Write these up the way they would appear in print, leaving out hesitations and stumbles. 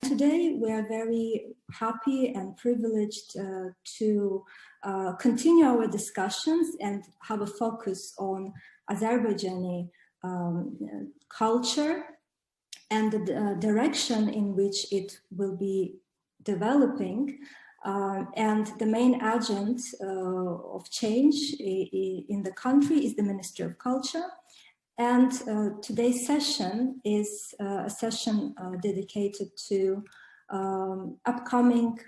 Today, we are very happy and privileged to continue our discussions and have a focus on Azerbaijani culture and the direction in which it will be developing. And the main agent of change in the country is the Ministry of Culture. And today's session is a session dedicated to upcoming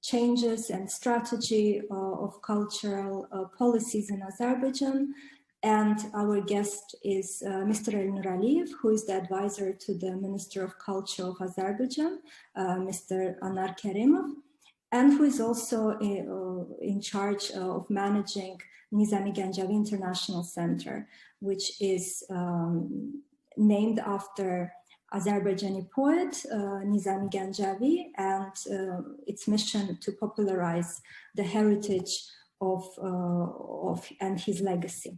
changes and strategy of cultural policies in Azerbaijan. And our guest is Mr. Elnur Aliyev, who is the advisor to the Minister of Culture of Azerbaijan, Mr. Anar Kerimov, and who is also in charge of managing Nizami Ganjavi International Center, which is named after Azerbaijani poet Nizami Ganjavi, and its mission to popularize the heritage of and his legacy.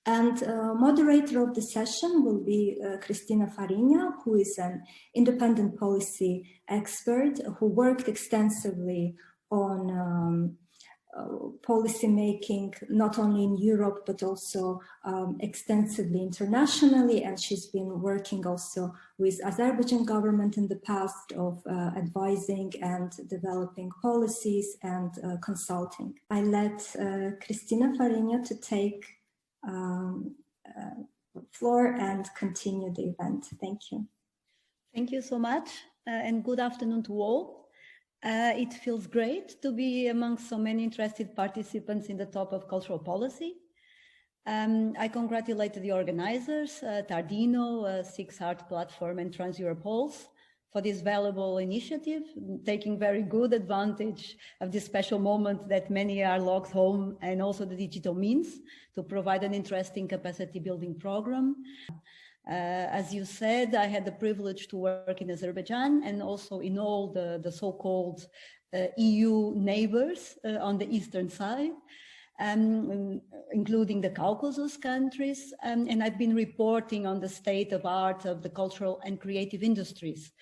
And moderator of the session will be Cristina Farinha, who is an independent policy expert who worked extensively on policy making, not only in Europe, but also extensively internationally. And she's been working also with Azerbaijan government in the past of advising and developing policies and consulting. I let Cristina Farinha to take floor and continue the event. Thank you. Thank you so much, and good afternoon to all. It feels great to be among so many interested participants in the topic of cultural policy. I congratulate the organizers, Tardino, Six Art Platform, and Trans-Europe Pulse for this valuable initiative, taking very good advantage of this special moment that many are locked home, and also the digital means to provide an interesting capacity building program. As you said, I had the privilege to work in Azerbaijan and also in all the so-called EU neighbors on the eastern side, including the Caucasus countries. And I've been reporting on the state of art of the cultural and creative industries.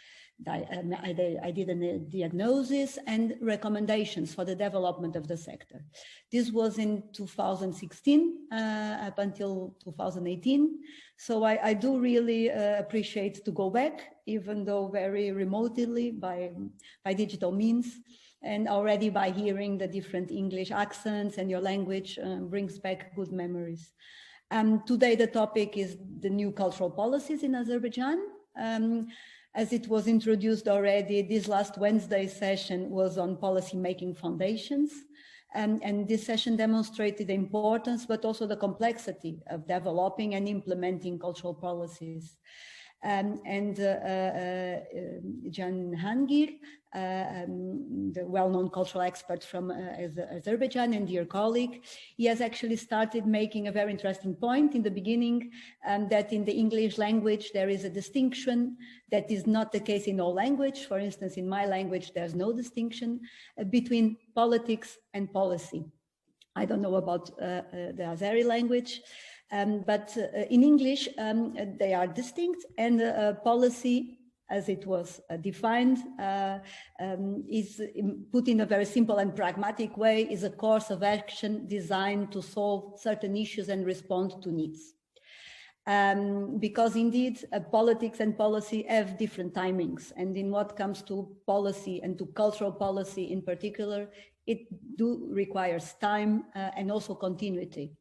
I did a diagnosis and recommendations for the development of the sector. This was in 2016 up until 2018. So I do really appreciate to go back, even though very remotely by digital means, and already by hearing the different English accents and your language brings back good memories. Today the topic is the new cultural policies in Azerbaijan. As it was introduced already, this last Wednesday session was on policy-making foundations. And this session demonstrated the importance, but also the complexity of developing and implementing cultural policies. Jan Hangir, the well-known cultural expert from Azerbaijan and dear colleague, he has actually started making a very interesting point in the beginning, that in the English language there is a distinction that is not the case in all language. For instance, in my language, there's no distinction between politics and policy. I don't know about the Azeri language. But in English, they are distinct, and policy, as it was defined, is put in a very simple and pragmatic way, is a course of action designed to solve certain issues and respond to needs. Because indeed, politics and policy have different timings, and in what comes to policy and to cultural policy in particular, it requires time and also continuity.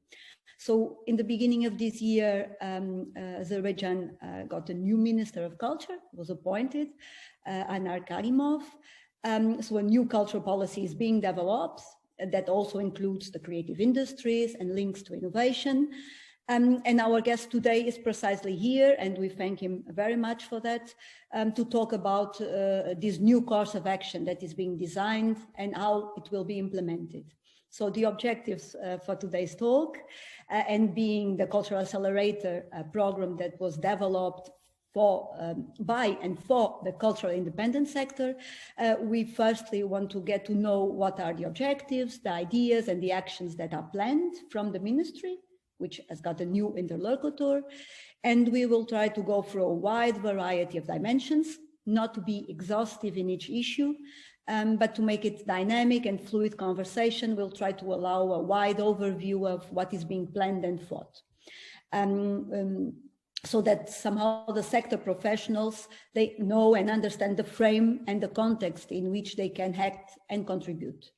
So in the beginning of this year, Azerbaijan got a new Minister of Culture, was appointed, Anar Kerimov. So a new cultural policy is being developed that also includes the creative industries and links to innovation. And our guest today is precisely here, and we thank him very much for that, to talk about this new course of action that is being designed and how it will be implemented. So the objectives for today's talk, and being the Cultural Accelerator program that was developed by and for the cultural independent sector, we firstly want to get to know what are the objectives, the ideas and the actions that are planned from the ministry, which has got a new interlocutor. And we will try to go through a wide variety of dimensions not to be exhaustive in each issue, but to make it dynamic and fluid conversation. We'll try to allow a wide overview of what is being planned and thought. So that somehow the sector professionals, they know and understand the frame and the context in which they can act and contribute.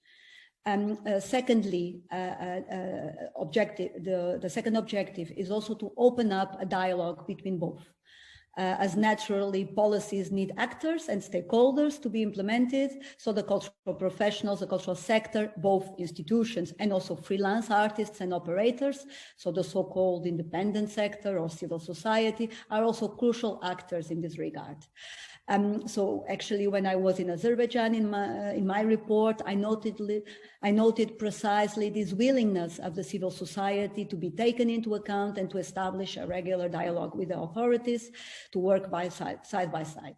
Secondly, the second objective is also to open up a dialogue between both. As naturally, policies need actors and stakeholders to be implemented. So the cultural professionals, the cultural sector, both institutions and also freelance artists and operators, so the so-called independent sector or civil society, are also crucial actors in this regard. So actually, when I was in Azerbaijan in my report, I noted precisely this willingness of the civil society to be taken into account and to establish a regular dialogue with the authorities, to work side by side.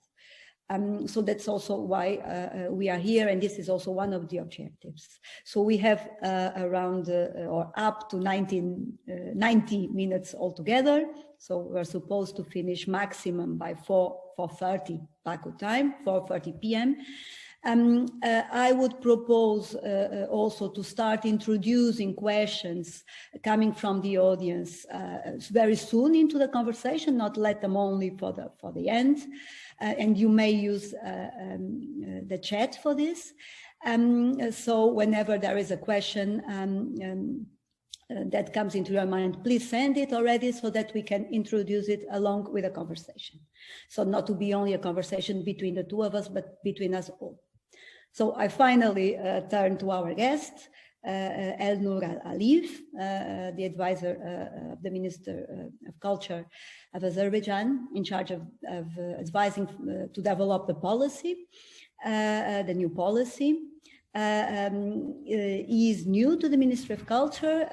So that's also why we are here, and this is also one of the objectives. So we have around or up to 90 minutes altogether. So we're supposed to finish maximum by 4:30 Baku time, 4:30 p.m. I would propose also to start introducing questions coming from the audience very soon into the conversation, not let them only for the end. And you may use the chat for this. So whenever there is a question that comes into your mind, please send it already so that we can introduce it along with a conversation. So not to be only a conversation between the two of us, but between us all. So I finally turn to our guest, Elnur Aliyev, the advisor of the Minister of Culture of Azerbaijan, in charge of advising to develop the policy, the new policy. He is new to the Ministry of Culture.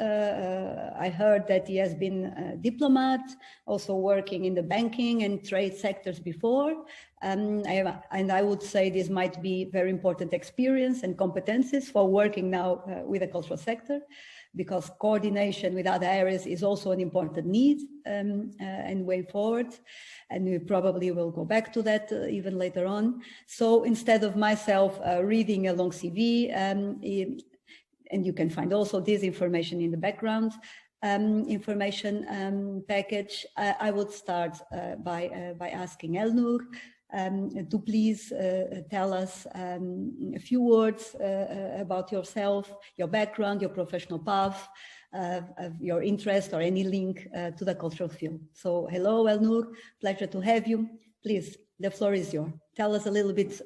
I heard that he has been a diplomat, also working in the banking and trade sectors before. And I would say this might be very important experience and competencies for working now with the cultural sector, because coordination with other areas is also an important need and way forward. And we probably will go back to that even later on. So instead of myself reading a long CV, and you can find also this information in the background information package, I would start by asking Elnur to please tell us a few words about yourself, your background, your professional path, of your interest or any link to the cultural field. So hello, Elnur, pleasure to have you. Please, the floor is yours. Tell us a little bit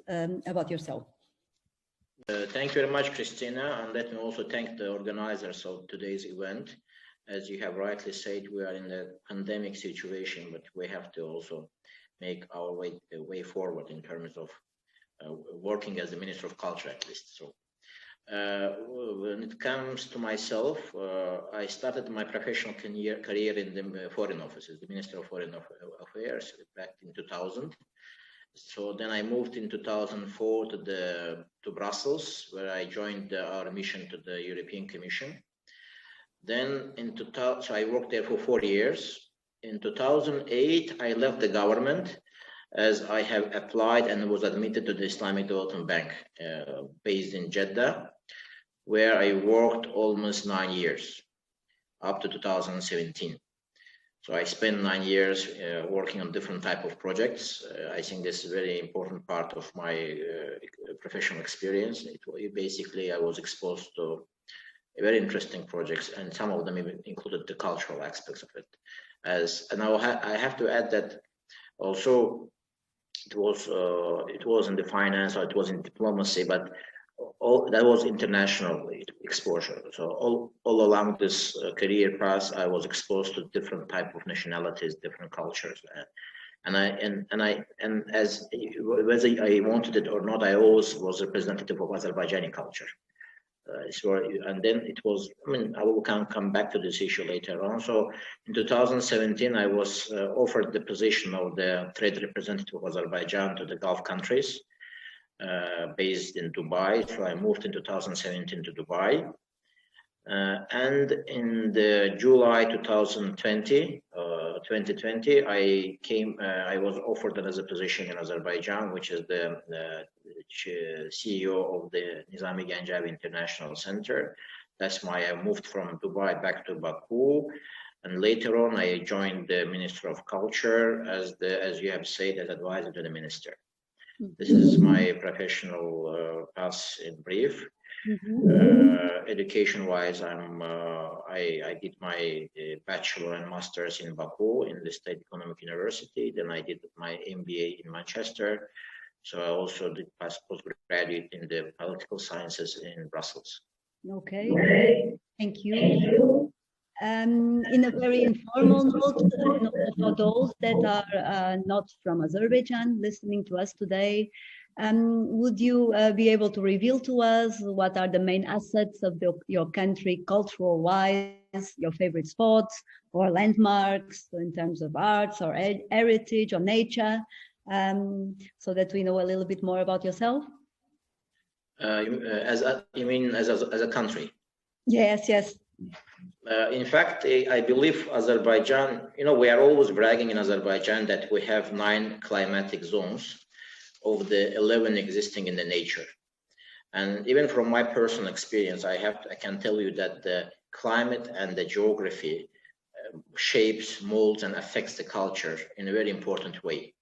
about yourself. Thank you very much, Cristina, and let me also thank the organizers of today's event. As you have rightly said, we are in a pandemic situation, but we have to also make our way forward in terms of working as the Minister of Culture, at least. So when it comes to myself, I started my professional career in the Foreign Offices, the Minister of Foreign Affairs, back in 2000. So then I moved in 2004 to Brussels, where I joined our mission to the European Commission. Then so I worked there for 4 years. In 2008, I left the government as I have applied and was admitted to the Islamic Development Bank based in Jeddah, where I worked almost 9 years, up to 2017. So I spent 9 years working on different type of projects. I think this is a very important part of my professional experience. Basically, I was exposed to very interesting projects, and some of them even included the cultural aspects of it. And I have to add that also it was in the finance or it was in diplomacy, but that was international exposure. So all along this career path, I was exposed to different type of nationalities, different cultures, and as whether I wanted it or not, I always was representative of Azerbaijani culture. And then it was, I will come back to this issue later on. So in 2017, I was offered the position of the trade representative of Azerbaijan to the Gulf countries, based in Dubai. So I moved in 2017 to Dubai. And in the July 2020, I was offered another position in Azerbaijan, which is the CEO of the Nizami Ganjavi International Center. That's why I moved from Dubai back to Baku. And later on, I joined the Minister of Culture as you have said, as advisor to the minister. This is my professional path in brief. Education-wise, I did my bachelor and master's in Baku in the State Economic University. Then I did my MBA in Manchester. So I also did postgraduate in the political sciences in Brussels. Okay, thank you. In a very informal note, for those that are not from Azerbaijan listening to us today, would you be able to reveal to us what are the main assets of your country, cultural-wise, your favorite spots or landmarks in terms of arts or heritage or nature, so that we know a little bit more about yourself? You mean as a country? Yes, yes. In fact, I believe Azerbaijan, we are always bragging in Azerbaijan that we have 9 climatic zones of the 11 existing in the nature. And even from my personal experience, I can tell you that the climate and the geography shapes, molds, and affects the culture in a very important way.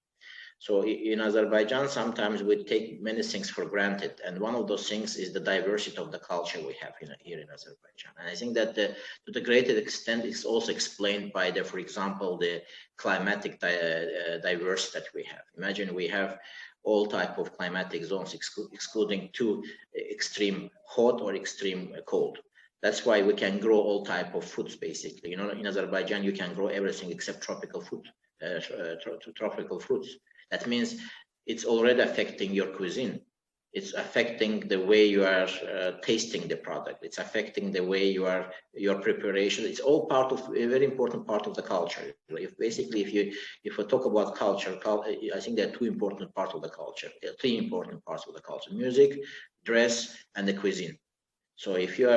So in Azerbaijan, sometimes we take many things for granted. And one of those things is the diversity of the culture we have here in Azerbaijan. And I think that to the greater extent, it's also explained by for example, the climatic diversity that we have. Imagine we have all type of climatic zones, excluding 2 extreme hot or extreme cold. That's why we can grow all type of foods, basically. In Azerbaijan, you can grow everything except tropical food, tropical fruits. That means it's already affecting your cuisine. It's affecting the way you are tasting the product. It's affecting the way your preparation. It's all part of a very important part of the culture. If we talk about culture, I think there are 2 important parts of the culture. 3 important parts of the culture: music, dress, and the cuisine. So if you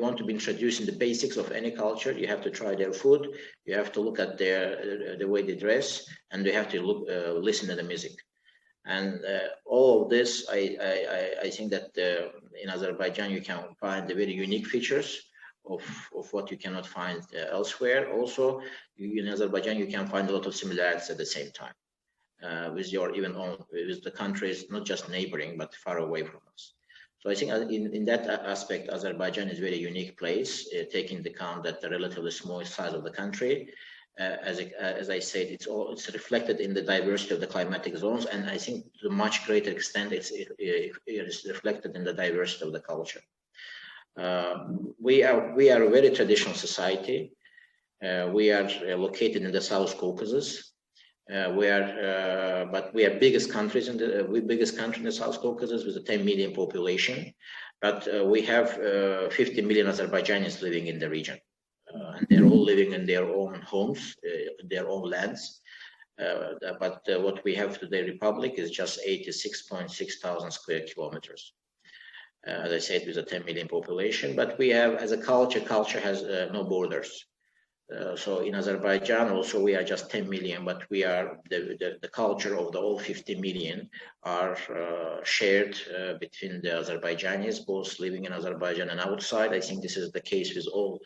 want to be introduced in the basics of any culture, you have to try their food, you have to look at the way they dress, and you have to listen to the music. And all of this, I think that in Azerbaijan you can find the very unique features of what you cannot find elsewhere. Also, in Azerbaijan you can find a lot of similarities at the same time with with the countries not just neighboring but far away from us. So I think in that aspect, Azerbaijan is a very unique place, taking into account that the relatively small size of the country. As I said, it's reflected in the diversity of the climatic zones, and I think to a much greater extent, it is reflected in the diversity of the culture. We are a very traditional society. We are located in the South Caucasus. But we are biggest country in the South Caucasus with a 10 million population. But we have 50 million Azerbaijanis living in the region, and they're all living in their own homes, their own lands. But what we have today, Republic, is just 86.6 thousand square kilometers. As I said, with a 10 million population. But we have, as a culture has no borders. So in Azerbaijan also we are just 10 million, but we are the culture of the all 50 million are shared between the Azerbaijanis, both living in Azerbaijan and outside. I think this is the case with all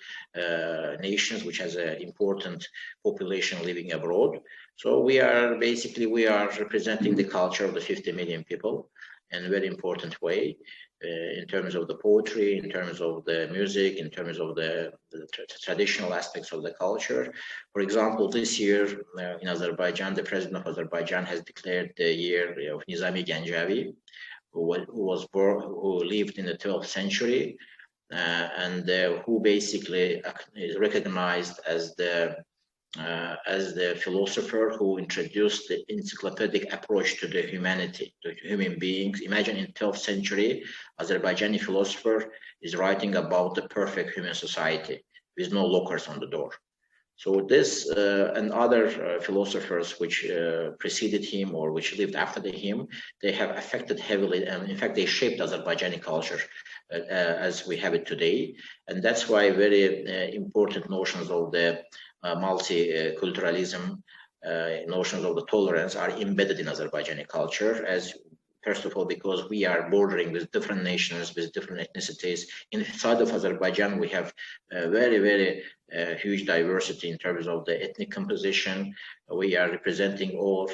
nations which has an important population living abroad. So we are representing the culture of the 50 million people in a very important way. In terms of the poetry, in terms of the music, in terms of the traditional aspects of the culture. For example, this year in Azerbaijan, the president of Azerbaijan has declared the year of Nizami Ganjavi, who lived in the 12th century and who basically is recognized as the philosopher who introduced the encyclopedic approach to the humanity, to human beings. Imagine in 12th century, Azerbaijani philosopher is writing about the perfect human society with no lockers on the door. So this and other philosophers which preceded him or which lived after him, they have affected heavily, and in fact they shaped Azerbaijani culture as we have it today. And that's why very important notions of the multiculturalism, notions of the tolerance are embedded in Azerbaijani culture, as first of all, because we are bordering with different nations, with different ethnicities. Inside of Azerbaijan, we have very huge diversity in terms of the ethnic composition. We are representing all,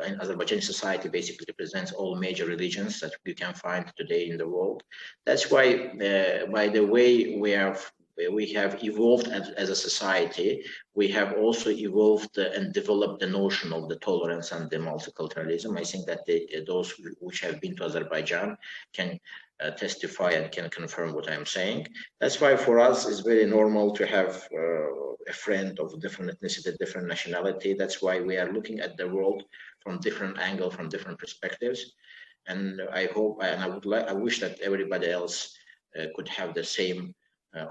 and Azerbaijani society basically represents all major religions that you can find today in the world. That's why, by the way we have evolved as a society, we have also evolved and developed the notion of the tolerance and the multiculturalism. I think that those which have been to Azerbaijan can testify and can confirm what I'm saying. That's why for us it's very normal to have a friend of different ethnicity, different nationality. That's why we are looking at the world from different angles, from different perspectives. And I hope, and I wish that everybody else could have the same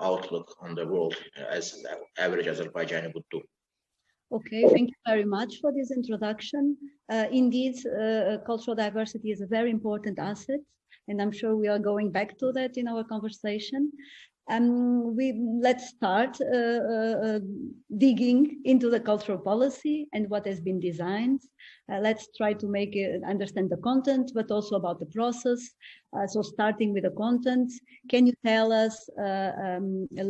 outlook on the world as average Azerbaijani would do. Okay, thank you very much for this introduction. Indeed, cultural diversity is a very important asset, and I'm sure we are going back to that in our conversation. Let's start digging into the cultural policy and what has been designed. Let's try to make it understand the content, but also about the process. So starting with the content, can you tell us a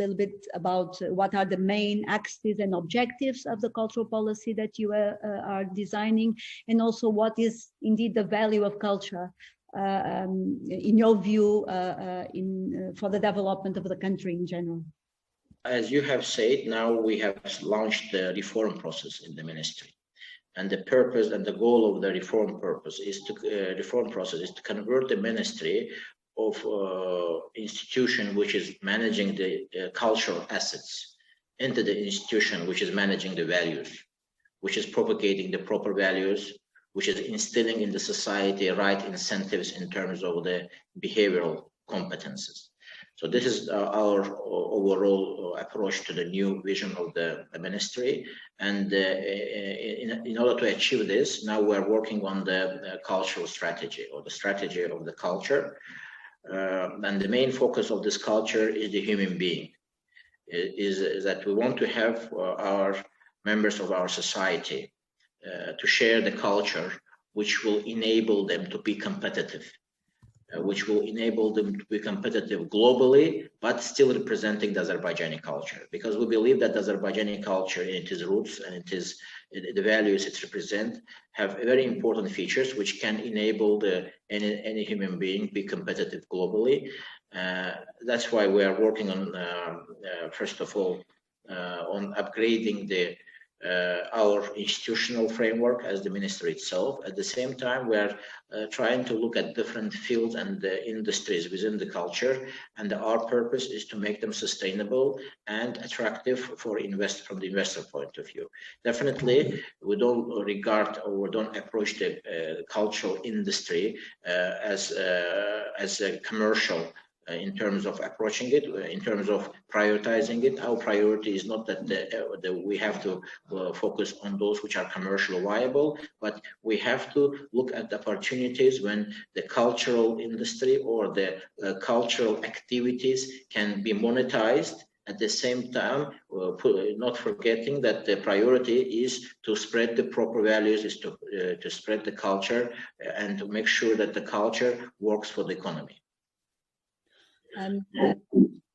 little bit about what are the main axes and objectives of the cultural policy that you are designing, and also what is indeed the value of culture in your view for the development of the country in general? As you have said, now we have launched the reform process in the ministry. And the purpose and the goal of the reform process is to convert the ministry of institution which is managing the cultural assets into the institution which is managing the values, which is propagating the proper values, which is instilling in the society right incentives in terms of the behavioral competences. So this is our overall approach to the new vision of the ministry. And in order to achieve this, now we're working on the cultural strategy, or the strategy of the culture. And the main focus of this culture is the human being. Is that we want to have our members of our society to share the culture which will enable them to be competitive, which will enable them to be competitive globally, but still representing the Azerbaijani culture. Because we believe that the Azerbaijani culture, in its roots and the values it represents, have very important features which can enable any human being to be competitive globally. That's why we are working on, first of all, on upgrading our institutional framework as the ministry itself. At the same time, we are trying to look at different fields and industries within the culture, and our purpose is to make them sustainable and attractive from the investor point of view. Definitely, we don't regard or don't approach the cultural industry as a commercial in terms of approaching it, in terms of prioritizing it. Our priority is not that we have to focus on those which are commercially viable, but we have to look at the opportunities when the cultural industry or the cultural activities can be monetized. At the same time, not forgetting that the priority is to spread the proper values, is to spread the culture, and to make sure that the culture works for the economy.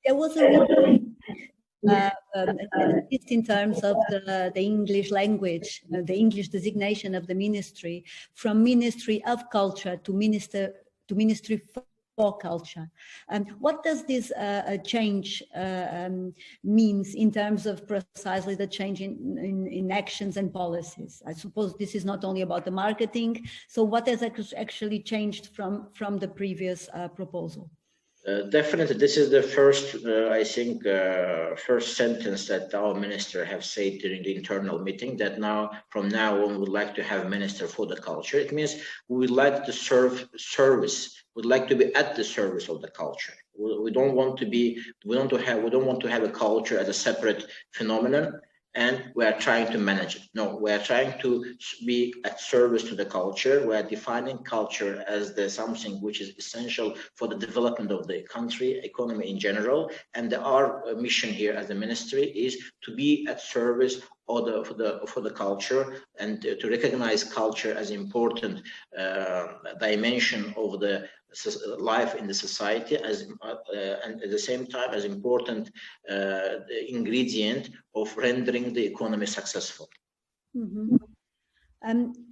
There was a at least in terms of the English language, the English designation of the ministry, from Ministry of Culture to Ministry for Culture. What does this change means in terms of precisely the change in actions and policies? I suppose this is not only about the marketing. So what has actually changed from the previous proposal? Definitely, this is the first, I think, first sentence that our minister have said during the internal meeting, that from now on, we would like to have minister for the culture. It means we would like to we'd like to be at the service of the culture. We don't want to have a culture as a separate phenomenon, and we are trying to manage it. No, we are trying to be at service to the culture. We are defining culture as something which is essential for the development of the country, economy in general. And our mission here as a ministry is to be at service for the culture, and to recognize culture as important dimension of the life in the society, and at the same time as important ingredient of rendering the economy successful. Mm-hmm.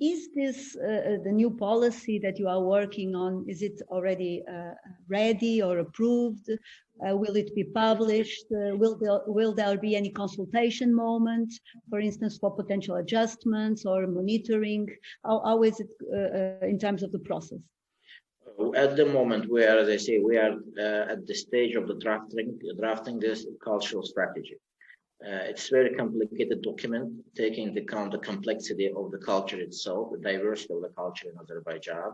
Is this the new policy that you are working on? Is it already ready or approved? Will it be published? Will there be any consultation moment, for instance, for potential adjustments or monitoring? How is it in terms of the process? At the moment, we are, as I say, we are at the stage of the drafting this cultural strategy. It's a very complicated document, taking into account the complexity of the culture itself, the diversity of the culture in Azerbaijan,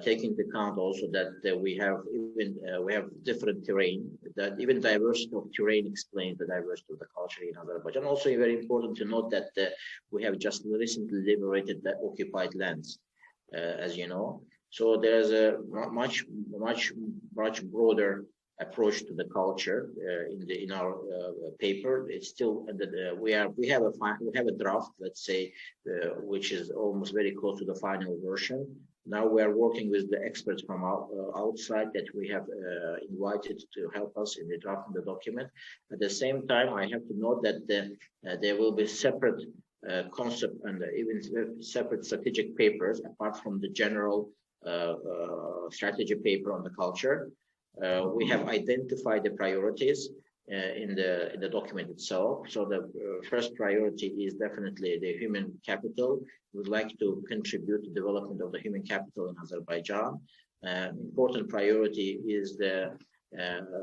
taking into account also that we have different terrain. That even diversity of terrain explains the diversity of the culture in Azerbaijan. Also, very important to note that we have just recently liberated the occupied lands, as you know. So there's a much broader approach to the culture in our paper. It's still we have a draft, let's say, which is almost very close to the final version. Now we are working with the experts from outside that we have invited to help us in the drafting the document. At the same time, I have to note that there will be separate concept and even separate strategic papers apart from the general strategy paper on the culture. We have identified the priorities in the document itself. So the first priority is definitely the human capital. We would like to contribute to development of the human capital in Azerbaijan. Important priority is the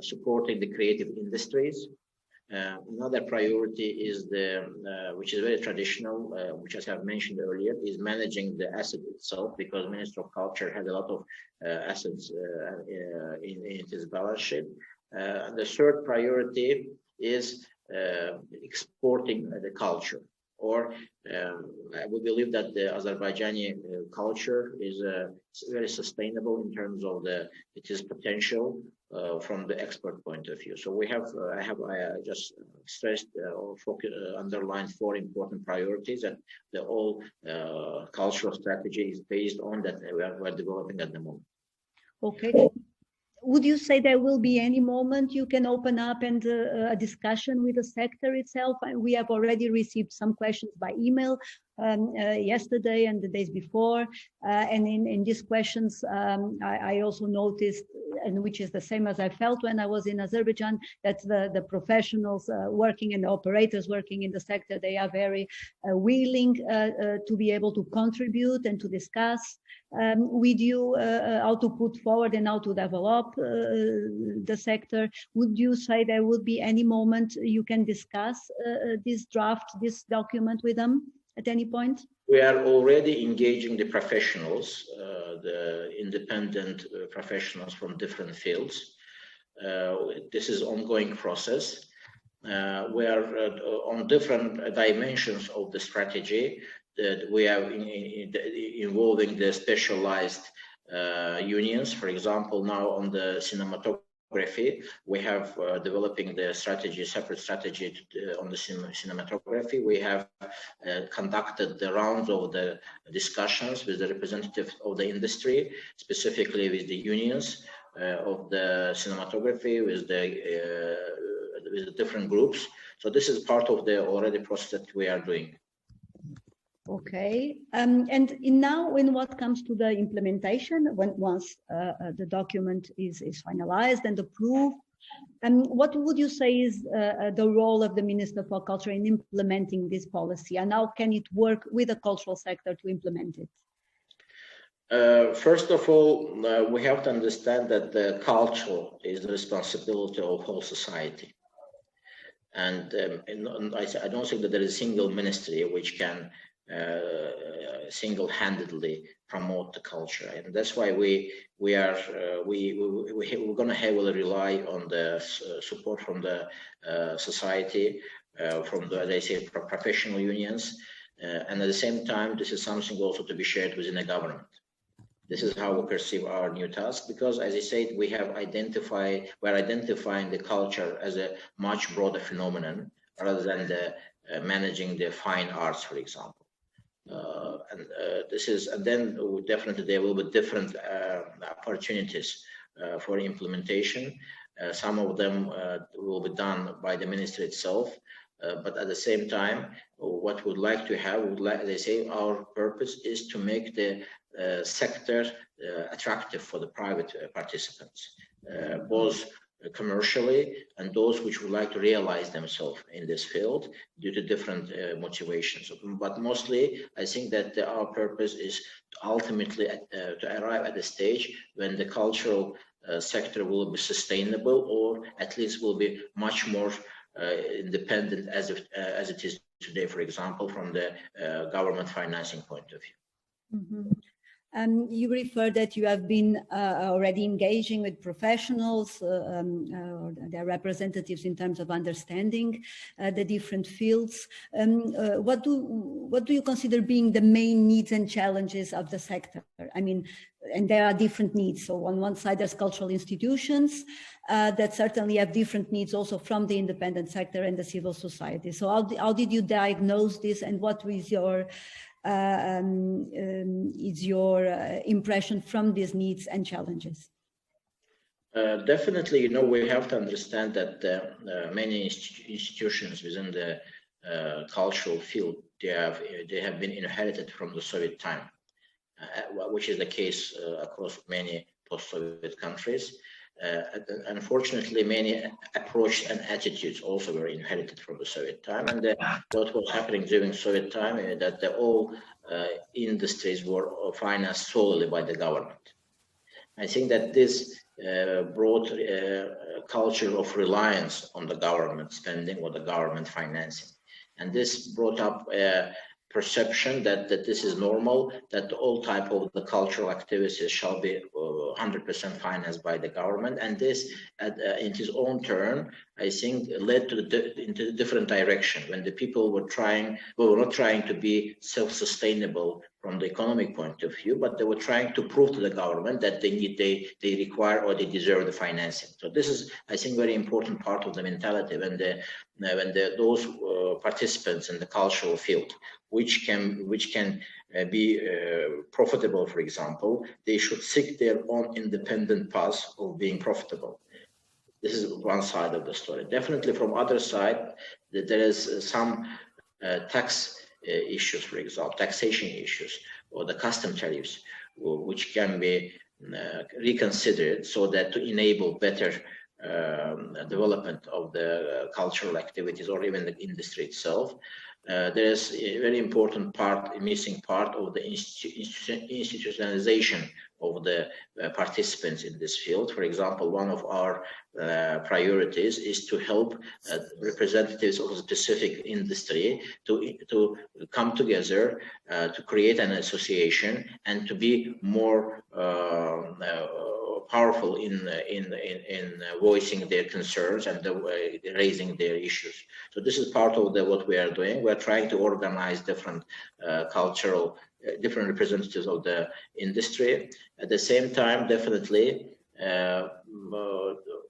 supporting the creative industries. Another priority is which is very traditional, which as I've mentioned earlier, is managing the asset itself, because Minister of Culture has a lot of assets in its balance sheet. The third priority is exporting the culture. Or we believe that the Azerbaijani culture is very sustainable in terms of its potential from the export point of view. So I just stressed or underlined 4 important priorities that the whole cultural strategy is based on, that we're developing at the moment. Okay. Would you say there will be any moment you can open up and a discussion with the sector itself? We have already received some questions by email yesterday and the days before. And in these questions, I also noticed, and which is the same as I felt when I was in Azerbaijan, that the professionals working and the operators working in the sector, they are very willing to be able to contribute and to discuss with you how to put forward and how to develop the sector. Would you say there would be any moment you can discuss this draft, this document with them at any point? We are already engaging the professionals, the independent professionals from different fields. This is an ongoing process. We are on different dimensions of the strategy that we are involving the specialized unions. For example, now on the cinematography, we have developing the strategy, separate strategy on the cinematography. We have conducted the rounds of the discussions with the representatives of the industry, specifically with the unions of the cinematography, with the different groups. So this is part of the already process that we are doing. Okay, and now when what comes to the implementation, once the document is finalized and approved, what would you say is the role of the Minister for Culture in implementing this policy, and how can it work with the cultural sector to implement it? First of all, we have to understand that the culture is the responsibility of whole society. And I don't think that there is a single ministry which can single-handedly promote the culture, and that's why we're going to heavily rely on the support from the society, from the, as I say, professional unions, and at the same time, this is something also to be shared within the government. This is how we perceive our new task, because, as I said, we're identifying the culture as a much broader phenomenon rather than managing the fine arts, for example. And then definitely there will be different opportunities for implementation. Some of them will be done by the ministry itself, but at the same time, what we'd like to have, as I say, our purpose is to make the sector attractive for the private participants, both commercially and those which would like to realize themselves in this field due to different motivations. But mostly, I think that our purpose is ultimately to arrive at the stage when the cultural sector will be sustainable, or at least will be much more independent as it is today, for example, from the government financing point of view. Mm-hmm. You referred that you have been already engaging with professionals or their representatives in terms of understanding the different fields. What do you consider being the main needs and challenges of the sector? I mean, and there are different needs. So on one side, there's cultural institutions that certainly have different needs also from the independent sector and the civil society. So how did you diagnose this, and what was your impression from these needs and challenges? Definitely, we have to understand that many institutions within the cultural field, they have been inherited from the Soviet time, which is the case across many post-Soviet countries. Unfortunately, many approaches and attitudes also were inherited from the Soviet time, and what was happening during Soviet time is that all industries were financed solely by the government. I think that this brought a culture of reliance on the government spending or the government financing, and this brought up a perception that this is normal, that all type of the cultural activities shall be 100% financed by the government, and this in its own turn, I think, led to into a different direction when the people were not trying to be self-sustainable from the economic point of view, but they were trying to prove to the government that they require or they deserve the financing. So this is, I think, very important part of the mentality when those participants in the cultural field, which can be profitable, for example, they should seek their own independent path of being profitable. This is one side of the story. Definitely from other side, there is some tax issues, for example, taxation issues or the custom tariffs, which can be reconsidered so that to enable better development of the cultural activities or even the industry itself. There's a very important part, a missing part of the institutionalization of the participants in this field. For example, one of our priorities is to help representatives of a specific industry to come together, to create an association and to be more powerful in voicing their concerns and raising their issues. So this is part of what we are doing. We're trying to organize different different representatives of the industry. At the same time, definitely, as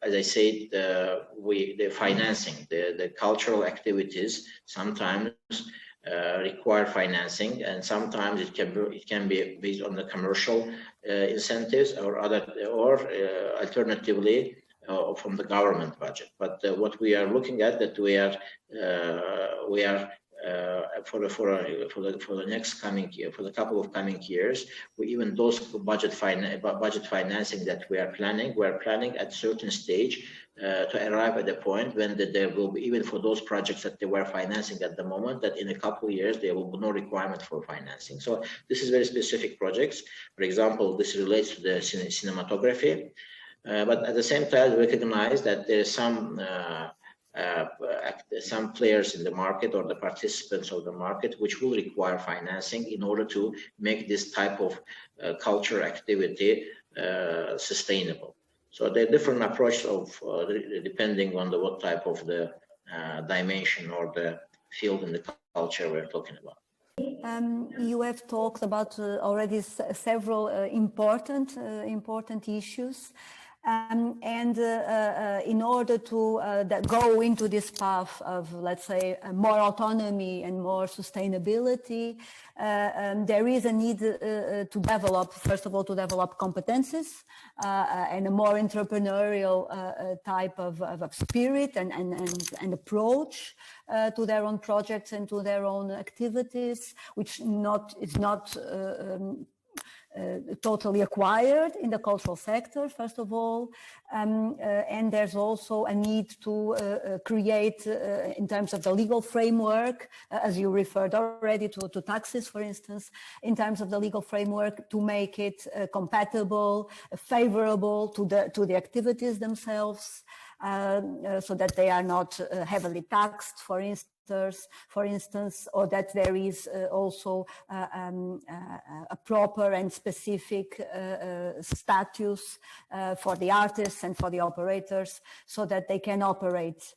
I said, the financing, the cultural activities sometimes require financing, and sometimes it can be based on the commercial incentives or alternatively from the government budget. But what we are looking at, that we are for the next coming year, for the couple of coming years, even those budget financing that we are planning at certain stage to arrive at the point when there will be, even for those projects that they were financing at the moment, that in a couple of years there will be no requirement for financing. So this is very specific projects. For example, this relates to the cinematography, but at the same time recognize that there is some players in the market or the participants of the market which will require financing in order to make this type of culture activity sustainable. So there are different approaches of depending on what type of the dimension or the field in the culture we're talking about. You have talked about already several important issues. In order to go into this path of, let's say, more autonomy and more sustainability, there is a need to develop, first of all, to develop competences and a more entrepreneurial type of spirit and approach to their own projects and to their own activities, which is not totally acquired in the cultural sector, first of all, and there's also a need to create, in terms of the legal framework, as you referred already to taxes, for instance, in terms of the legal framework, to make it compatible, favorable to the activities themselves, so that they are not heavily taxed, for instance, or that there is also a proper and specific status for the artists and for the operators, so that they can operate.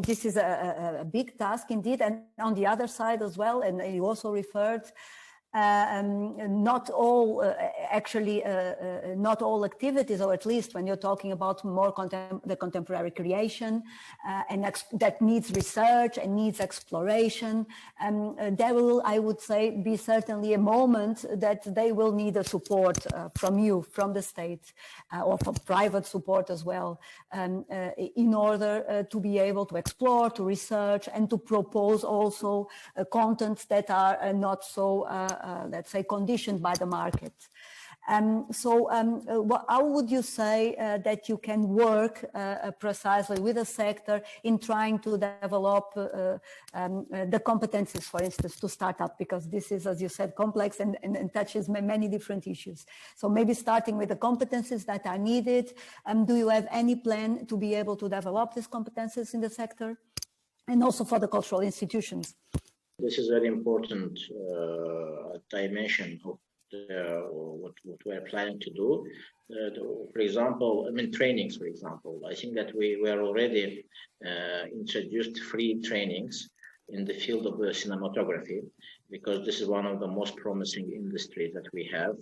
This is a big task indeed. And on the other side as well, and you also referred, not all not all activities, or at least when you're talking about more the contemporary creation and that needs research and needs exploration, there will, I would say, be certainly a moment that they will need a support from you, from the state, or from private support as well, in order to be able to explore, to research, and to propose also contents that are not so let's say, conditioned by the market. How would you say that you can work precisely with the sector in trying to develop the competencies, for instance, to start up? Because this is, as you said, complex and touches many different issues. So maybe starting with the competencies that are needed. Do you have any plan to be able to develop these competencies in the sector, and also for the cultural institutions? This is very important dimension of what we're planning to do. For example, I mean, trainings, for example. I think that we were already introduced free trainings in the field of cinematography, because this is one of the most promising industries that we have,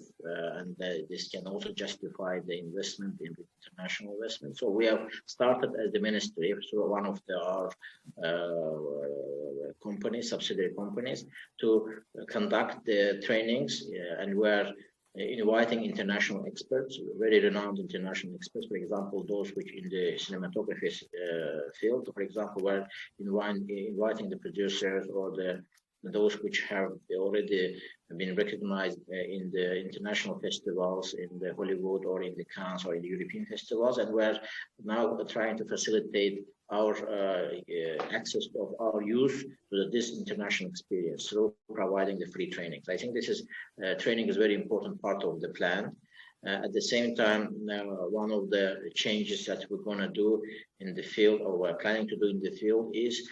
and this can also justify the investment in the international investment. So we have started as the ministry, so one of our companies, subsidiary companies, to conduct the trainings, and we're inviting international experts, very renowned international experts, for example, those which in the cinematography field, for example, we're inviting the producers or those which have already been recognized in the international festivals, in the Hollywood or in the Cannes or in the European festivals, and we're now trying to facilitate our access of our youth to this international experience through providing the free trainings. I think this is training is a very important part of the plan. At the same time, one of the changes that we're going to do in the field, or we're planning to do in the field, is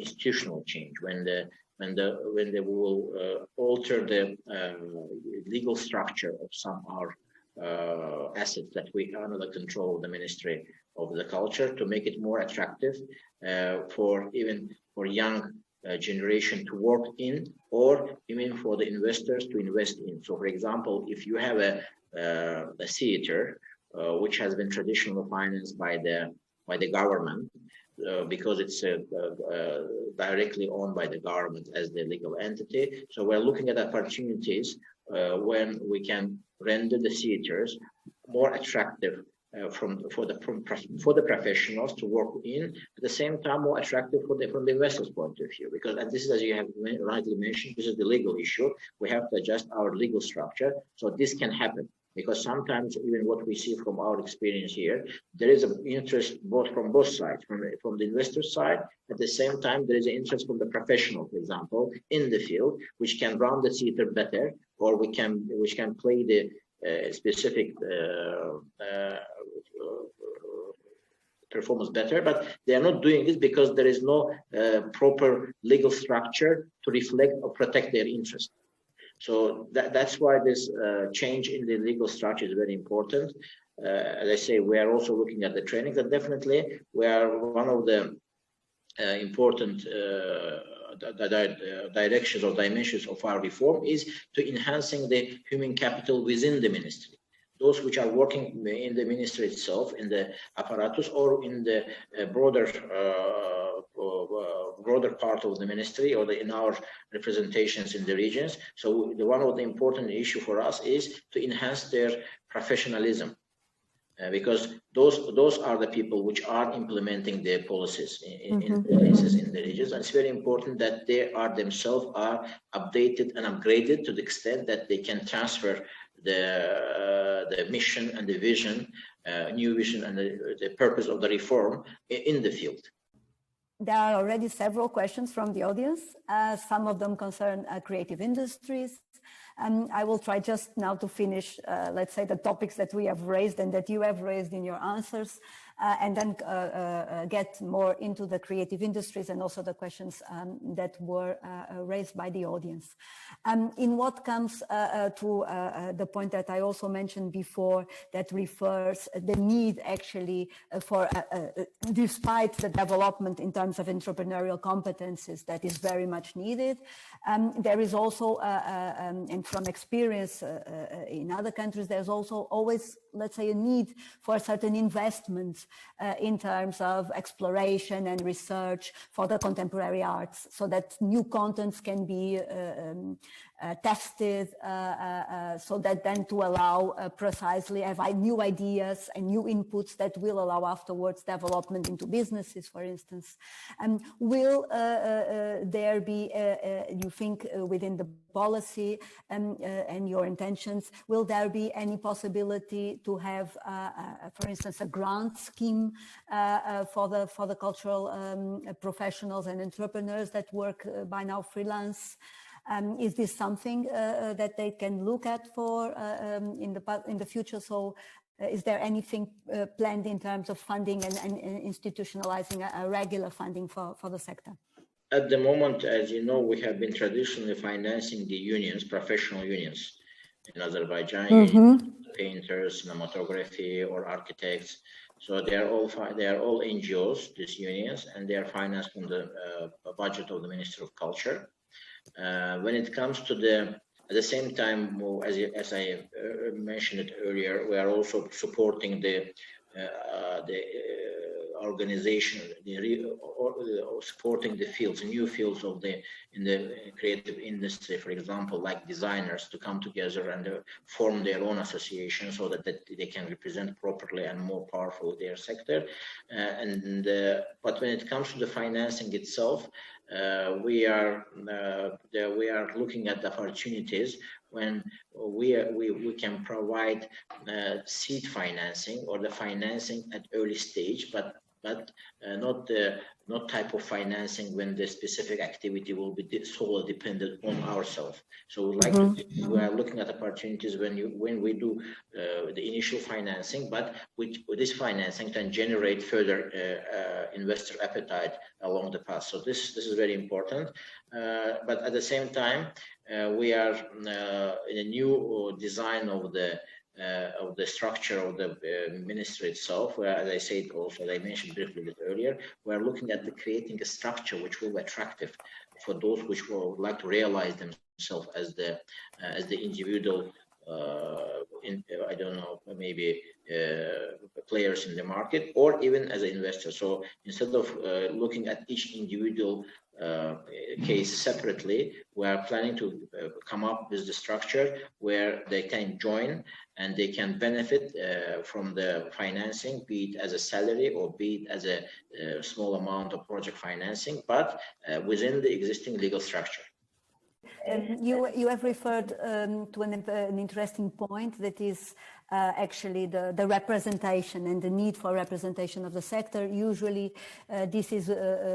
institutional change. When they will alter the legal structure of some of our assets that we are under the control of the Ministry of the Culture, to make it more attractive for young generation to work in, or even for the investors to invest in. So, for example, if you have a theater which has been traditionally financed by the government, because it's directly owned by the government as the legal entity. So we're looking at opportunities when we can render the theaters more attractive for the professionals to work in, at the same time more attractive from the investors' point of view. Because, and this is, as you have rightly mentioned, this is the legal issue. We have to adjust our legal structure so this can happen. Because sometimes, even what we see from our experience here, there is an interest from both sides, from the investor side. At the same time, there is an interest from the professional, for example, in the field, which can run the theater better, or which can play the specific performance better. But they are not doing this because there is no proper legal structure to reflect or protect their interest. So that's why this change in the legal structure is very important. as I say, we are also looking at the training. That definitely we are one of the important directions or dimensions of our reform is to enhancing the human capital within the ministry. Those which are working in the ministry itself, in the apparatus, or in the broader part of the ministry, or in our representations in the regions. So one of the important issue for us is to enhance their professionalism. Because those are the people which are implementing their policies in places in the regions. And it's very important that they are themselves are updated and upgraded to the extent that they can transfer the mission and the vision, new vision and the purpose of the reform in the field. There are already several questions from the audience. Some of them concern creative industries. I will try just now to finish, let's say, the topics that we have raised and that you have raised in your answers, and then get more into the creative industries and also the questions that were raised by the audience. In what comes to the point that I also mentioned before, that refers the need actually for, despite the development in terms of entrepreneurial competencies that is very much needed, there is also, and from experience in other countries, there's also always, let's say, a need for certain investments in terms of exploration and research for the contemporary arts, so that new contents can be tested, so that then to allow precisely have new ideas and new inputs that will allow afterwards development into businesses, for instance. Will there be, you think, within the policy and your intentions, will there be any possibility to have, for instance, a grant scheme for the cultural professionals and entrepreneurs that work by now freelance? Is this something that they can look at for in the future? So is there anything planned in terms of funding and institutionalizing a regular funding for the sector? At the moment, as you know, we have been traditionally financing the unions, professional unions in Azerbaijan, unions, painters, cinematography, or architects. So they are all NGOs, these unions, and they are financed from the budget of the Ministry of Culture. When it comes to at the same time, as I mentioned it earlier, we are also supporting the organization, supporting the fields, new fields in the creative industry, for example, like designers, to come together and form their own association so that they can represent properly and more powerfully their sector. But when it comes to the financing itself, we are looking at the opportunities when we can provide seed financing or the financing at early stage, but not type of financing when the specific activity will be solely dependent on ourselves. So we are looking at opportunities when we do the initial financing, but with this financing can generate further investor appetite along the path. So this is very important. But at the same time, we are in a new design of the structure of the ministry itself, where, as I said also, I mentioned briefly a bit earlier, we are looking at creating a structure which will be attractive for those which would like to realize themselves as the individual, I don't know, maybe players in the market, or even as an investor. So instead of looking at each individual case separately, we are planning to come up with the structure where they can join and they can benefit from the financing, be it as a salary or be it as a small amount of project financing, but within the existing legal structure. You have referred to an interesting point, that is actually the representation and the need for representation of the sector. Usually this is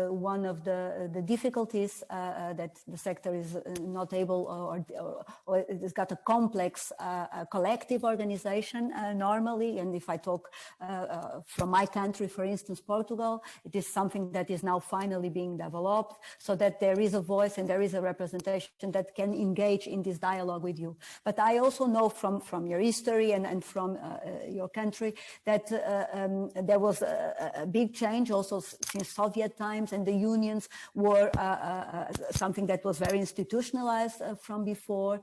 one of the difficulties, that the sector is not able, or it's got a complex collective organization normally. And if I talk from my country, for instance, Portugal, it is something that is now finally being developed, so that there is a voice and there is a representation that can engage in this dialogue with you. But I also know from your history and from your country, that there was a big change also since Soviet times, and the unions were something that was very institutionalized from before.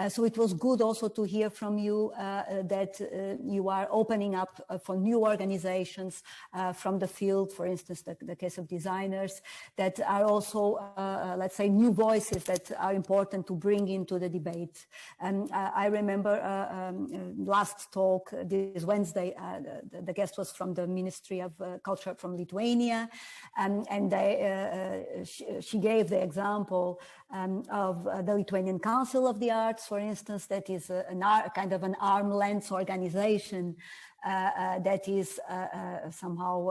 So it was good also to hear from you that you are opening up for new organizations from the field, for instance, the case of designers, that are also, let's say, new voices that are important to bring into the debate. And I remember last talk this Wednesday, the guest was from the Ministry of Culture from Lithuania, and she gave the example of the Lithuanian Council of the Arts, for instance, that is kind of an arm's length organization that is somehow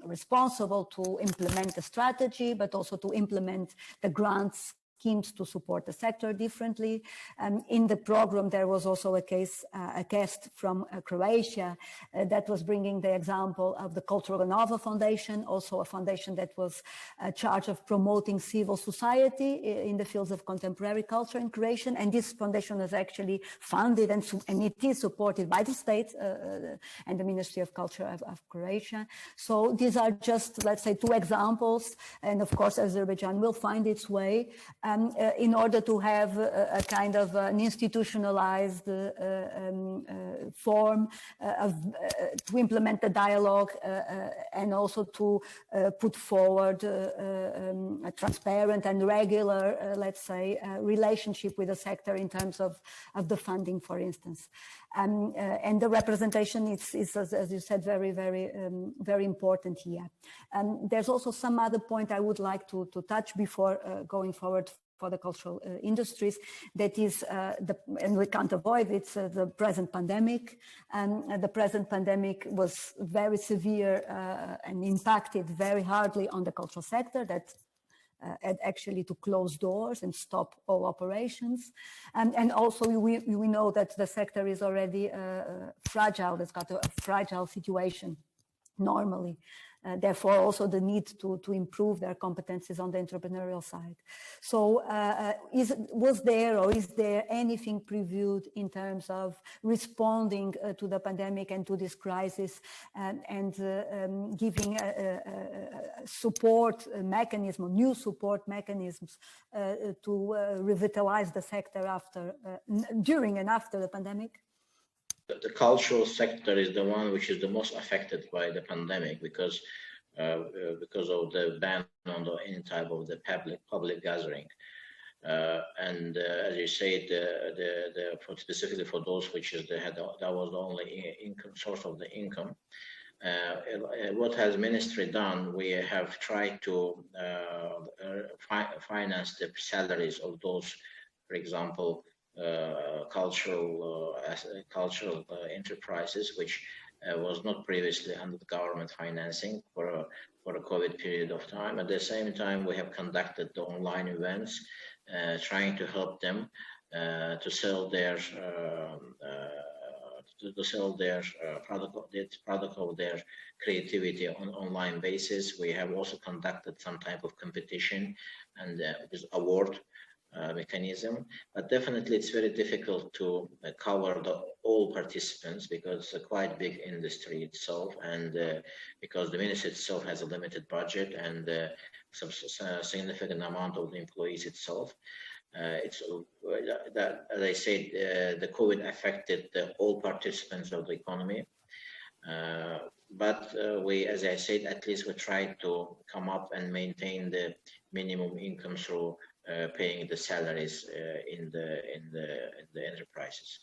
responsible to implement the strategy, but also to implement the grants schemes to support the sector differently. In the program, there was also a guest from Croatia that was bringing the example of the Cultural Nova Foundation, also a foundation that was charged of promoting civil society in the fields of contemporary culture in Croatia. And this foundation was actually funded and it is supported by the state and the Ministry of Culture of Croatia. So these are just, let's say, two examples. And of course, Azerbaijan will find its way in order to have a kind of an institutionalized form to implement the dialogue and also to put forward a transparent and regular, let's say, relationship with the sector in terms of the funding, for instance. And the representation is, as you said, very, very important here. There's also some other point I would like to touch before going forward for the cultural industries, that is, and we can't avoid it, it's the present pandemic. And the present pandemic was very severe and impacted very hardly on the cultural sector, that had actually to close doors and stop all operations. And also we know that the sector is already fragile, it's got a fragile situation normally. Therefore, also the need to improve their competencies on the entrepreneurial side. So was there or is there anything previewed in terms of responding to the pandemic and to this crisis and giving support mechanism, new support mechanisms to revitalize the sector after, during and after the pandemic? The cultural sector is the one which is the most affected by the pandemic because of the ban on any type of the public gathering. And as you said, specifically for those which is that was the only income source of the income. What has ministry done? We have tried to finance the salaries of those, for example, cultural enterprises, which was not previously under the government financing for a COVID period of time. At the same time, we have conducted the online events, trying to help them to sell their product of their creativity on online basis. We have also conducted some type of competition and this award mechanism, but definitely it's very difficult to cover all participants because it's a quite big industry itself, and because the ministry itself has a limited budget and some significant amount of the employees itself. It's that, as I said, the COVID affected all participants of the economy, but we, as I said, at least we tried to come up and maintain the minimum income through paying the salaries in the enterprises.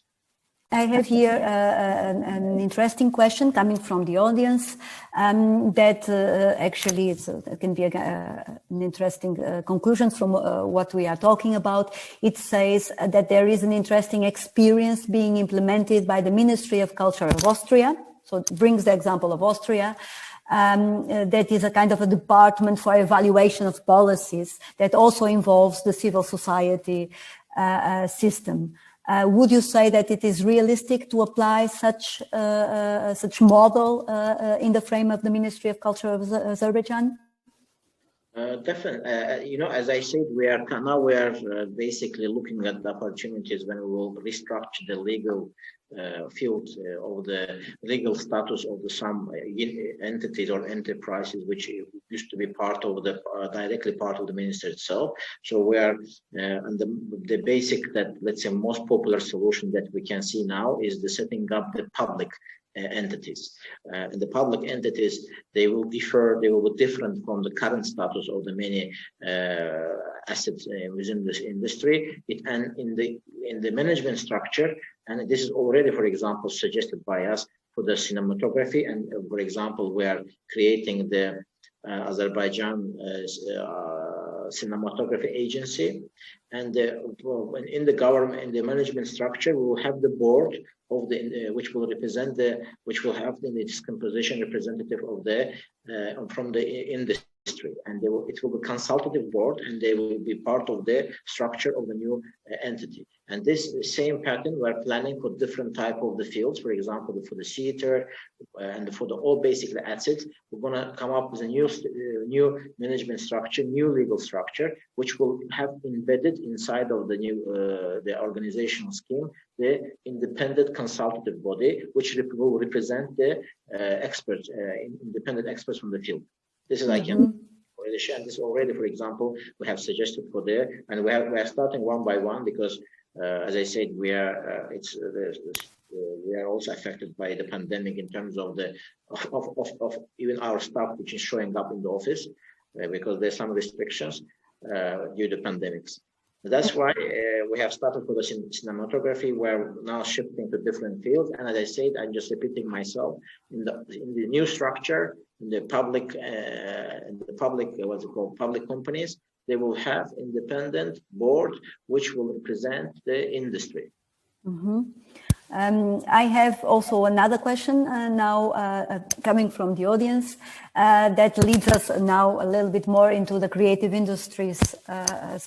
I have here an interesting question coming from the audience that actually it can be an interesting conclusion from what we are talking about. It says that there is an interesting experience being implemented by the Ministry of Culture of Austria. So it brings the example of Austria. That is a kind of a department for evaluation of policies that also involves the civil society system. Would you say that it is realistic to apply such model in the frame of the Ministry of Culture of Azerbaijan? Definitely. As I said, we are basically looking at the opportunities when we will restructure the legal field of the legal status of some entities or enterprises which used to be part of the directly part of the minister itself. So we are and the basic that, let's say, most popular solution that we can see now is the setting up the public entities. And the public entities, they will be different from the current status of the many assets within this industry. And in the management structure, and this is already, for example, suggested by us for the cinematography. And for example, we are creating the Azerbaijan cinematography agency. And in the government, in the management structure, we will have the board of the which will have in its composition representative of the from the industry, and it will be consultative board, and they will be part of the structure of the new entity. And this same pattern we're planning for different type of the fields, for example, for the theater and for the all basically assets. We're going to come up with a new management structure, new legal structure, which will have embedded inside of the new the organizational scheme the independent consultative body, which will represent the experts, independent experts from the field. This is I can already share. This already, for example, we have suggested for there, and we are starting one by one because, as I said, we are we are also affected by the pandemic in terms of the of even our staff, which is showing up in the office because there's some restrictions due to pandemics. That's why we have started for the cinematography. We're now shifting to different fields, and as I said, I'm just repeating myself in the new structure, in the public what's it called, public companies. They will have independent board which will represent the industry. I have also another question now coming from the audience that leads us now a little bit more into the creative industries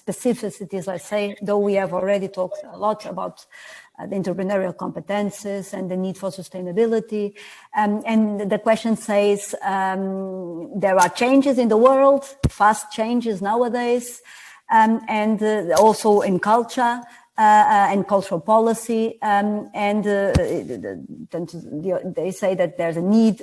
specificities, let's say, though we have already talked a lot about the entrepreneurial competences and the need for sustainability. And the question says, there are changes in the world, fast changes nowadays, and also in culture. And cultural policy, and they say that there's a need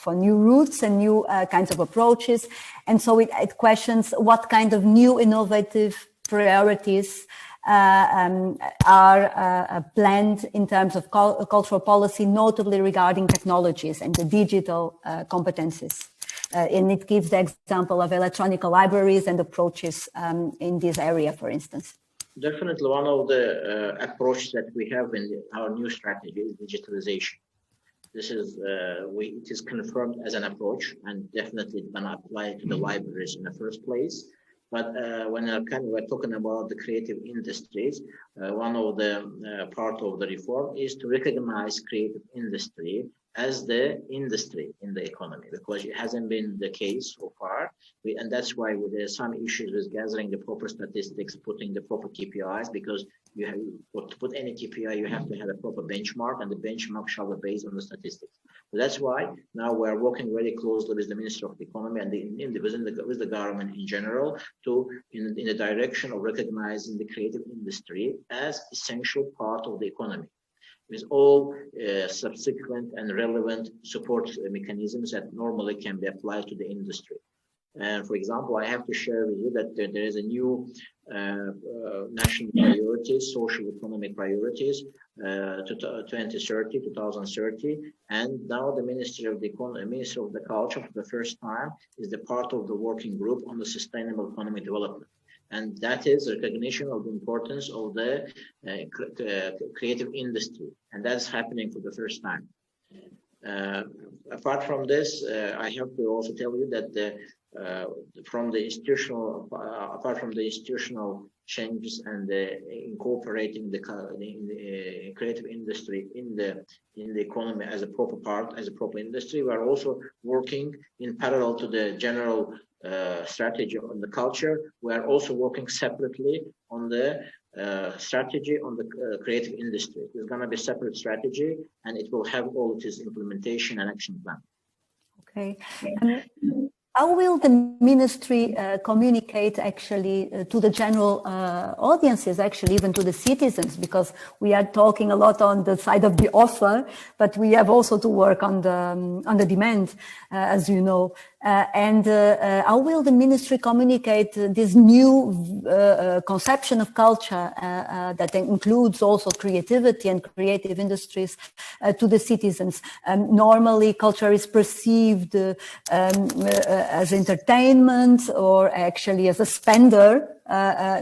for new routes and new kinds of approaches, and so it questions what kind of new innovative priorities are planned in terms of cultural policy, notably regarding technologies and the digital competencies. And it gives the example of electronic libraries and approaches in this area, for instance. Definitely, one of the approaches that we have in our new strategy is digitalization. This is it is confirmed as an approach, and definitely going to apply to the libraries in the first place. But when we're talking about the creative industries, one of the part of the reform is to recognize creative industry as the industry in the economy, because it hasn't been the case so far. And that's why there's some issues with gathering the proper statistics, putting the proper KPIs, because you have to put any KPI, you have to have a proper benchmark, and the benchmark shall be based on the statistics. So that's why now we're working very closely with the Ministry of the Economy and with the government in general in the direction of recognizing the creative industry as essential part of the economy, with all subsequent and relevant support mechanisms that normally can be applied to the industry. And for example, I have to share with you that there is a new national priorities, social economic priorities, 2030, and now the Ministry of the Economy, Ministry of the Culture, for the first time, is the part of the working group on the sustainable economic development. And that is recognition of the importance of the creative industry. And that's happening for the first time. Apart from this, I have to also tell you that apart from the institutional changes and incorporating the creative industry in the economy as a proper part, as a proper industry, we are also working in parallel to the general strategy on the culture. We are also working separately on the strategy on the creative industry. There's going to be a separate strategy, and it will have all of its implementation and action plan. Okay. How will the ministry communicate actually to the general audiences, actually even to the citizens, because we are talking a lot on the side of the offer, but we have also to work on the demand, as you know. And how will the ministry communicate this new conception of culture that includes also creativity and creative industries to the citizens? Normally, culture is perceived as entertainment or actually as a spender,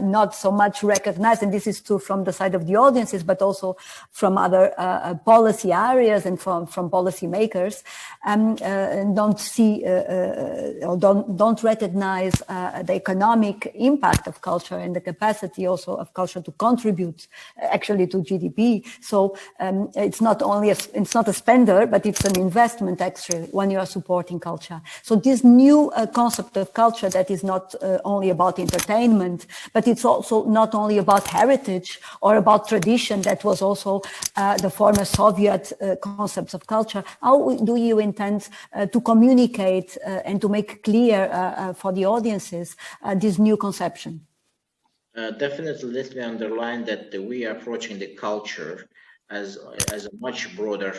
not so much recognized, and this is true from the side of the audiences, but also from other policy areas and from policy makers, don't see or don't recognize the economic impact of culture and the capacity also of culture to contribute actually to GDP. So it's not only it's not a spender, but it's an investment actually when you are supporting culture. So this new concept of culture that is not only about entertainment, but it's also not only about heritage or about tradition, that was also the former Soviet concepts of culture. How do you intend to communicate and to make clear for the audiences this new conception? Definitely, let me underline that we are approaching the culture as a much broader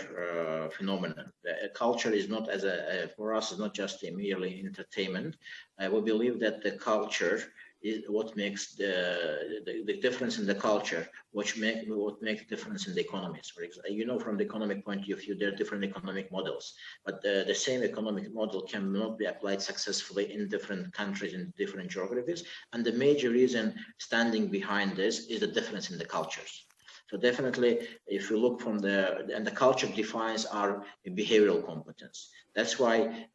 phenomenon. Culture is not for us is not just a merely entertainment. We believe that the culture is what makes the difference in the culture, what makes difference in the economies. For example, you know, from the economic point of view, there are different economic models, but the same economic model cannot be applied successfully in different countries, in different geographies. And the major reason standing behind this is the difference in the cultures. So definitely, if you look from and the culture defines our behavioral competence. That's why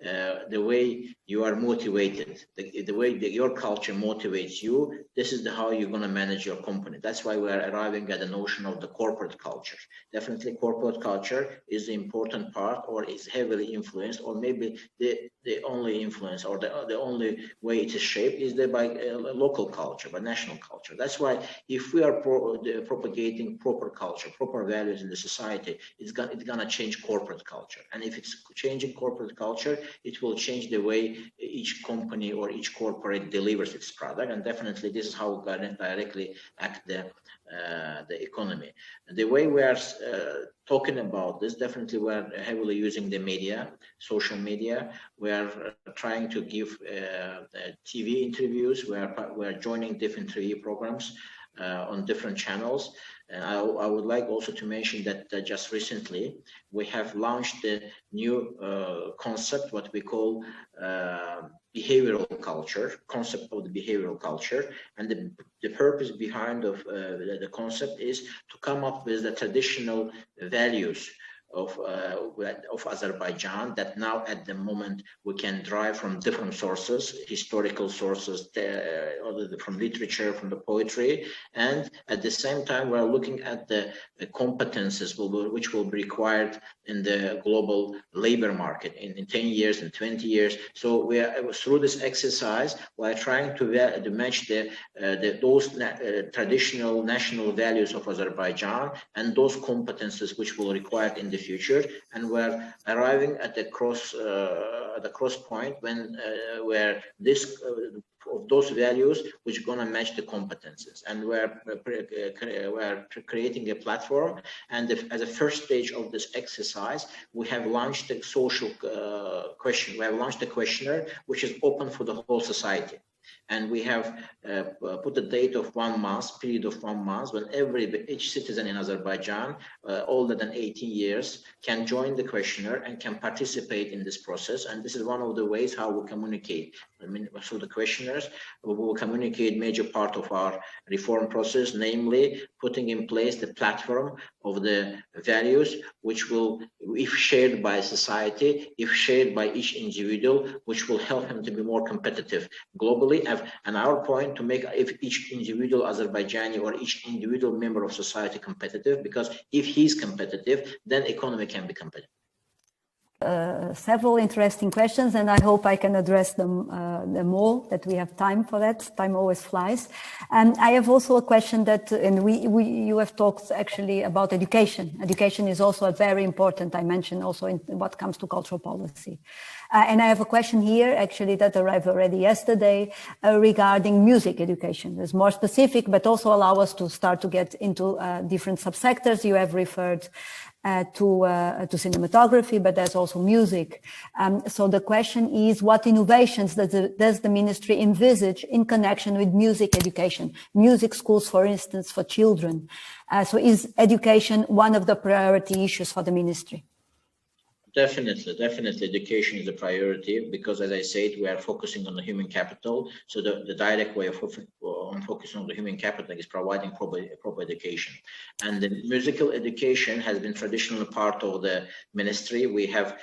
the way you are motivated, the way that your culture motivates you, this is how you're going to manage your company. That's why we are arriving at the notion of the corporate culture. Definitely, corporate culture is the important part, or is heavily influenced, or maybe the only influence, or the only way it is shaped is by local culture, by national culture. That's why if we are propagating proper culture, proper values in the society, it's gonna change corporate culture. And if it's changing corporate culture, it will change the way each company or each corporate delivers its product. And definitely, this is how we directly act the economy. The way we are talking about this, definitely we are heavily using the media, social media. We are trying to give TV interviews. We are joining different TV programs on different channels. And I would like also to mention that just recently we have launched the new concept, what we call behavioral culture, concept of the behavioral culture. And the purpose behind the concept is to come up with the traditional values of Azerbaijan that now at the moment we can derive from different sources, historical sources, from literature, from the poetry, and at the same time we're looking at the competences which will be required in the global labor market in 10 years and 20 years. So we are, through this exercise, we are trying to match those traditional national values of Azerbaijan and those competences which will require in the future, and we're arriving at the cross point when where this of those values which are going to match the competences, and we're creating a platform. And as a first stage of this exercise, we have launched a social question. We have launched a questionnaire which is open for the whole society. And we have put a date of 1 month, period of 1 month, when each citizen in Azerbaijan older than 18 years can join the questionnaire and can participate in this process. And this is one of the ways how we communicate. I mean, through the questionnaires, we will communicate major part of our reform process, namely putting in place the platform of the values, which will, if shared by society, if shared by each individual, which will help him to be more competitive globally. And our point to make each individual Azerbaijani or each individual member of society competitive, because if he's competitive, then economy can be competitive. Several interesting questions, and I hope I can address them all, that we have time for that. Time always flies. And I have also a question that, and you have talked actually about education. Education is also a very important dimension also in what comes to cultural policy. And I have a question here, actually, that arrived already yesterday regarding music education. It's more specific, but also allow us to start to get into different subsectors. You have referred to cinematography, but there's also music. So the question is, what innovations does the ministry envisage in connection with music education? Music schools, for instance, for children. So is education one of the priority issues for the ministry? Definitely, education is a priority because, as I said, we are focusing on the human capital. So the direct way of focusing on the human capital is providing proper education. And the musical education has been traditionally part of the ministry. We have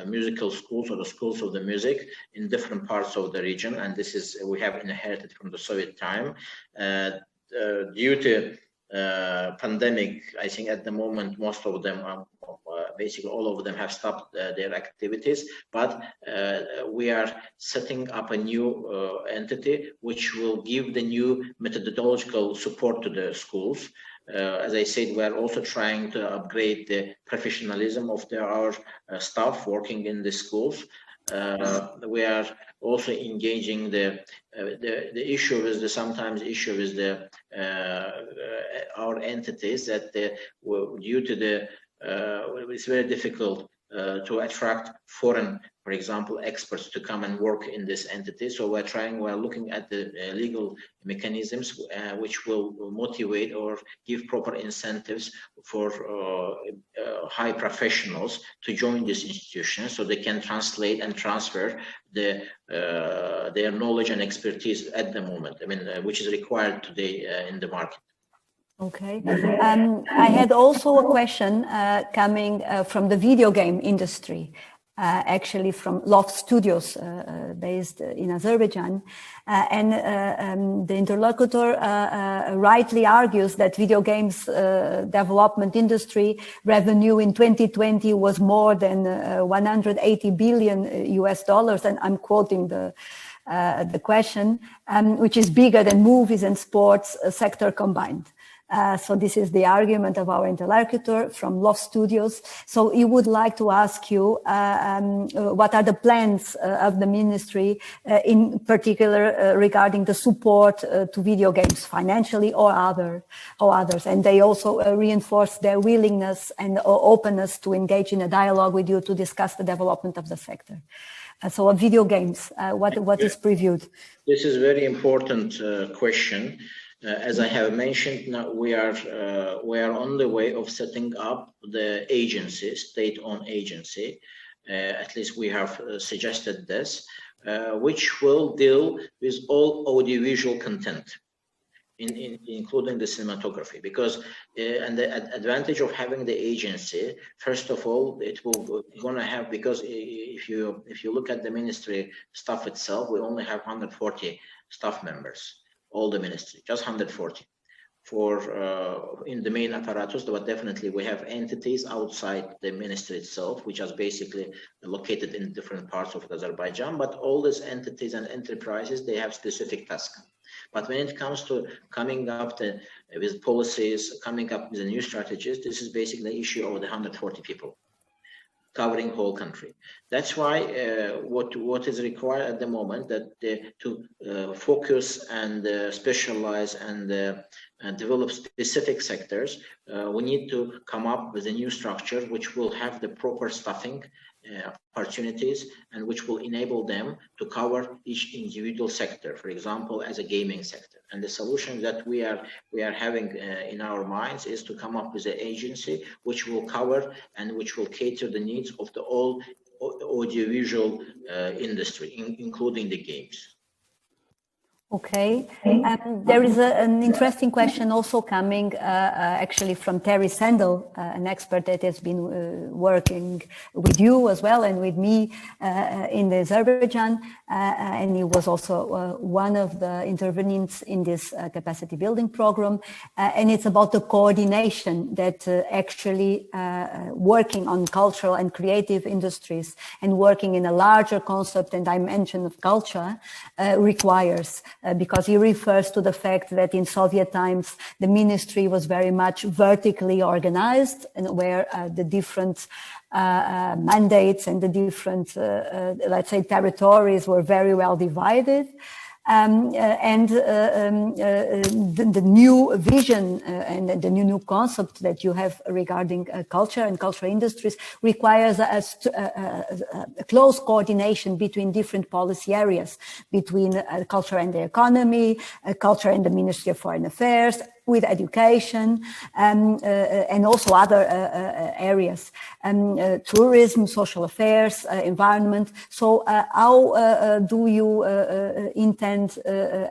musical schools, or the schools of the music, in different parts of the region, and this is we have inherited from the Soviet time. Due to pandemic, I think at the moment most of them are basically all of them have stopped their activities, but we are setting up a new entity which will give the new methodological support to the schools. As I said, we are also trying to upgrade the professionalism of our staff working in the schools. We are also engaging the issue is sometimes issue is our entities that due to the it's very difficult to attract foreign, for example, experts to come and work in this entity. So we're looking at the legal mechanisms which will motivate or give proper incentives for high professionals to join this institution, so they can translate and transfer their knowledge and expertise at the moment, I mean, which is required today in the market. Okay. I had also a question coming from the video game industry, actually from Loft Studios, based in Azerbaijan. And the interlocutor rightly argues that video games development industry revenue in 2020 was more than 180 billion US dollars. And I'm quoting the question, which is bigger than movies and sports sector combined. So this is the argument of our interlocutor from Loft Studios. So he would like to ask you what are the plans of the ministry, in particular regarding the support to video games, financially or others. And they also reinforce their willingness and openness to engage in a dialogue with you to discuss the development of the sector. So video games, what is previewed? This is a very important question. As I have mentioned, now we are on the way of setting up the agency, state-owned agency. At least we have suggested this, which will deal with all audiovisual content, including the cinematography. Because and the advantage of having the agency, first of all, it will gonna have, because if you look at the ministry staff itself, we only have 140 staff members. All the ministry, just 140 for in the main apparatus, but definitely we have entities outside the ministry itself, which is basically located in different parts of Azerbaijan. But all these entities and enterprises, they have specific tasks. But when it comes to coming up with policies, coming up with the new strategies, this is basically the issue of the 140 people covering whole country. That's why what is required at the moment, that to focus and specialize and develop specific sectors, we need to come up with a new structure which will have the proper staffing opportunities and which will enable them to cover each individual sector, for example, as a gaming sector. And the solution that we are having in our minds is to come up with an agency which will cover and which will cater the needs of the all audiovisual industry, including the games. Okay. There is an interesting question also coming actually from Terry Sandel, an expert that has been working with you as well and with me in the Azerbaijan. And he was also one of the intervenants in this capacity building program. And it's about the coordination that actually working on cultural and creative industries and working in a larger concept, and I mentioned of culture, requires. Because he refers to the fact that in Soviet times, the ministry was very much vertically organized, and where the different mandates and the different, let's say, territories were very well divided. The new vision and the new concept that you have regarding culture and cultural industries requires a close coordination between different policy areas, between culture and the economy, culture and the Ministry of Foreign Affairs, with education, and also other areas, tourism, social affairs, environment. So how do you intend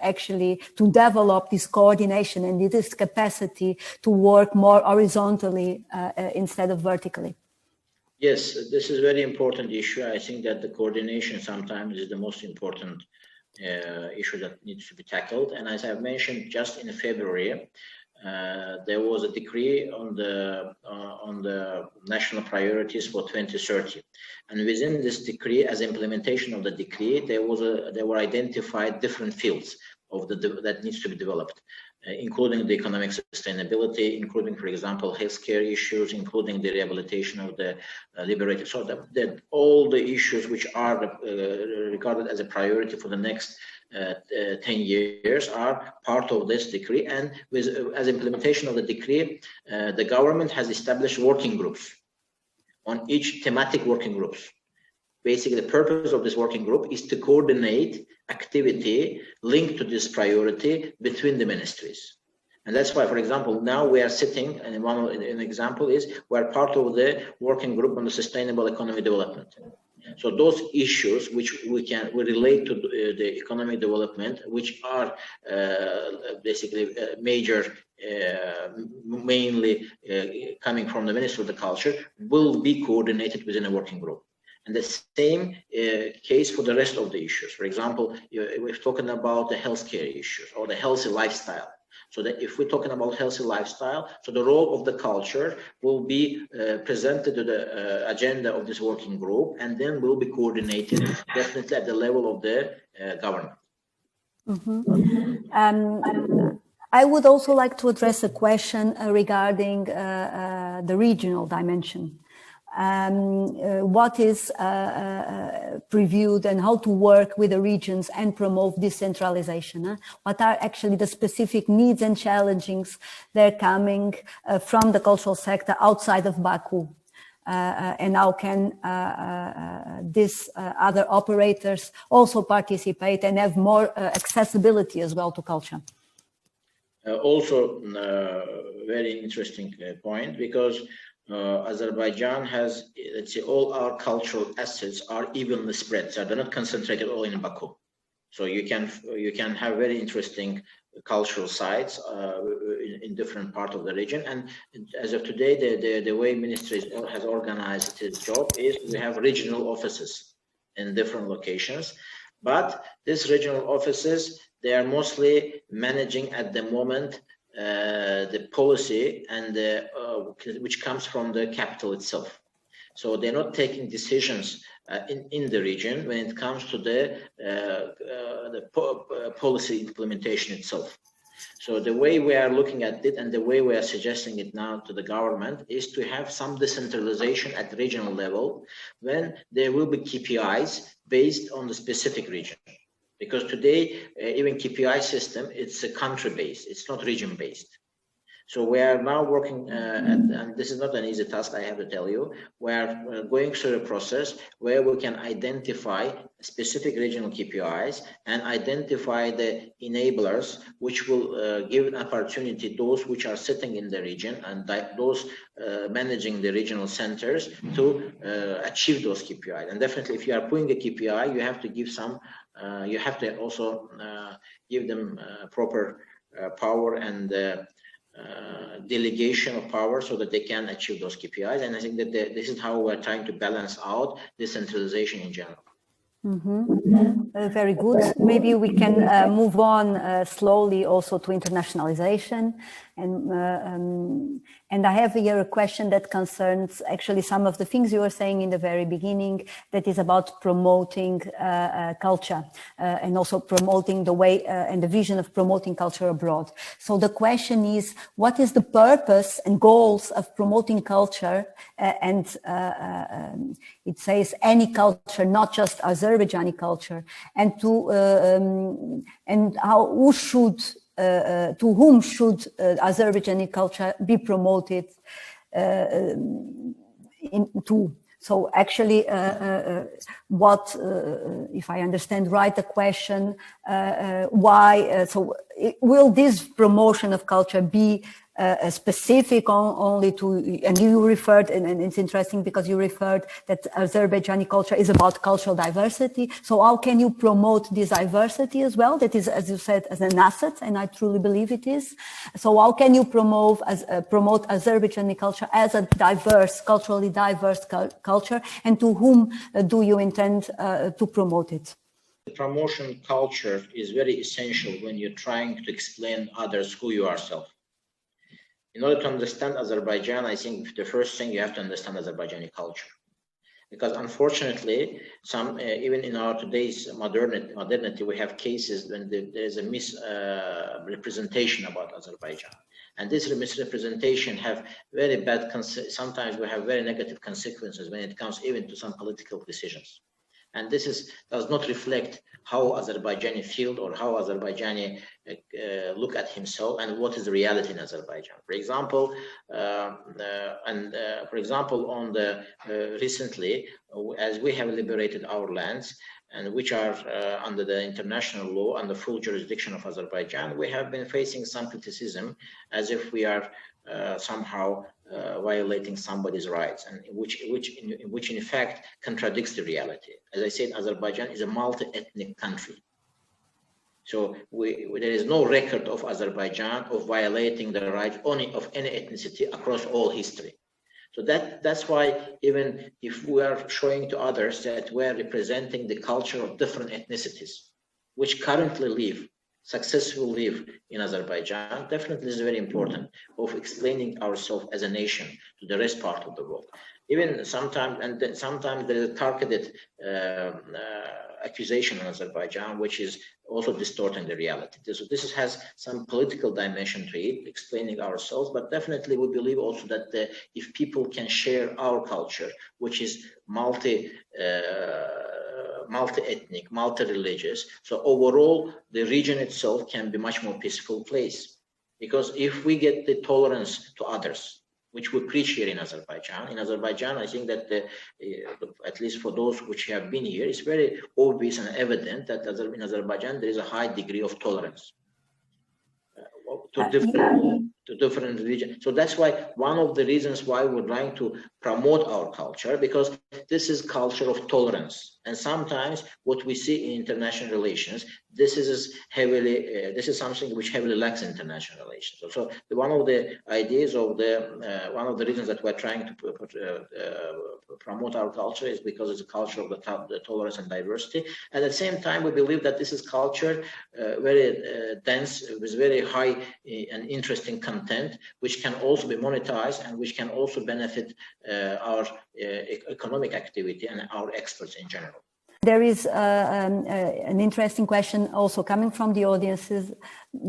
actually to develop this coordination and this capacity to work more horizontally instead of vertically? Yes, this is a very important issue. I think that the coordination sometimes is the most important issue that needs to be tackled. And as I've mentioned, just in February, there was a decree on the national priorities for 2030, and within this decree, as implementation of the decree, there were identified different fields of that needs to be developed, including the economic sustainability, including, for example, healthcare issues, including the rehabilitation of the liberated. So that all the issues which are regarded as a priority for the next 10 years are part of this decree. And as implementation of the decree, the government has established working groups on each thematic working groups. Basically, the purpose of this working group is to coordinate activity linked to this priority between the ministries. And that's why, for example, now we are sitting, and an example is we're part of the working group on the sustainable economy development. So those issues which we relate to the economic development, which are basically major, mainly coming from the Ministry of the Culture, will be coordinated within a working group. And the same case for the rest of the issues. For example, we're talking about the healthcare issues or the healthy lifestyle. So that if we're talking about healthy lifestyle, so the role of the culture will be presented to the agenda of this working group, and then will be coordinated definitely at the level of the government. I would also like to address a question regarding the regional dimension. What is previewed and how to work with the regions and promote decentralization? What are actually the specific needs and challenges that are coming from the cultural sector outside of Baku? And how can these other operators also participate and have more accessibility as well to culture? Also, very interesting point, because Azerbaijan has, let's say, all our cultural assets are evenly spread, so they're not concentrated all in Baku. So you can have very interesting cultural sites in different parts of the region. And as of today, the way ministry has organized its job is we have regional offices in different locations, but these regional offices, they are mostly managing at the moment the policy and which comes from the capital itself. So they're not taking decisions in the region when it comes to the policy implementation itself. So the way we are looking at it and the way we are suggesting it now to the government is to have some decentralization at the regional level when there will be KPIs based on the specific region. Because today, even KPI system, it's a country-based, it's not region-based. So we are now working, and this is not an easy task, I have to tell you, we are going through a process where we can identify specific regional KPIs and identify the enablers which will give an opportunity those which are sitting in the region and those managing the regional centers to achieve those KPIs. And definitely, if you are putting a KPI, you have to give some, you have to also give them proper power and delegation of power so that they can achieve those KPIs. And I think that this is how we're trying to balance out decentralization in general. Very good. Maybe we can move on slowly also to internationalization, and And I have here a question that concerns actually some of the things you were saying in the very beginning, that is about promoting culture and also promoting the way and the vision of promoting culture abroad. So the question is, what is the purpose and goals of promoting culture? It says any culture, not just Azerbaijani culture, and who should to whom should Azerbaijani culture be promoted So actually, if I understand right, the question, why, will this promotion of culture be specific only to, and you referred, and it's interesting because you referred that Azerbaijani culture is about cultural diversity. So how can you promote this diversity as well? That is, as you said, as an asset, and I truly believe it is. So how can you promote Azerbaijani culture as a diverse, culturally diverse culture, and to whom do you intend to promote it? The promotion culture is very essential when you're trying to explain others who you are yourself. In order to understand Azerbaijan, I think the first thing you have to understand Azerbaijani culture, because unfortunately, even in our today's modernity, we have cases when there is a misrepresentation about Azerbaijan, and this misrepresentation have very bad. Sometimes we have very negative consequences when it comes even to some political decisions. And this does not reflect how Azerbaijani feel or how Azerbaijani look at himself and what is the reality in Azerbaijan. For example, recently, as we have liberated our lands and which are under the international law and the full jurisdiction of Azerbaijan, we have been facing some criticism as if we are somehow violating somebody's rights, and which in fact contradicts the reality. As I said, Azerbaijan is a multi-ethnic country. So there is no record of Azerbaijan of violating the rights of any ethnicity across all history. So that's why even if we are showing to others that we are representing the culture of different ethnicities, which currently successfully live in Azerbaijan, definitely is very important of explaining ourselves as a nation to the rest part of the world. Even sometimes there is a targeted accusation in Azerbaijan, which is also distorting the reality. So this has some political dimension to it, explaining ourselves, but definitely we believe also that if people can share our culture, which is multi-ethnic, multi-religious, so overall the region itself can be much more peaceful place. Because if we get the tolerance to others, which we preach here in Azerbaijan, I think that at least for those which have been here, it's very obvious and evident that in Azerbaijan there is a high degree of tolerance to different religions. So that's why one of the reasons why we're trying to promote our culture, because this is culture of tolerance. And sometimes what we see in international relations, this is something which heavily lacks in international relations. So one of the ideas of one of the reasons that we're trying to promote our culture is because it's a culture of the tolerance and diversity. At the same time, we believe that this is culture very dense, with very high and interesting content, which can also be monetized and which can also benefit our economic activity and our experts in general. There is an interesting question also coming from the audiences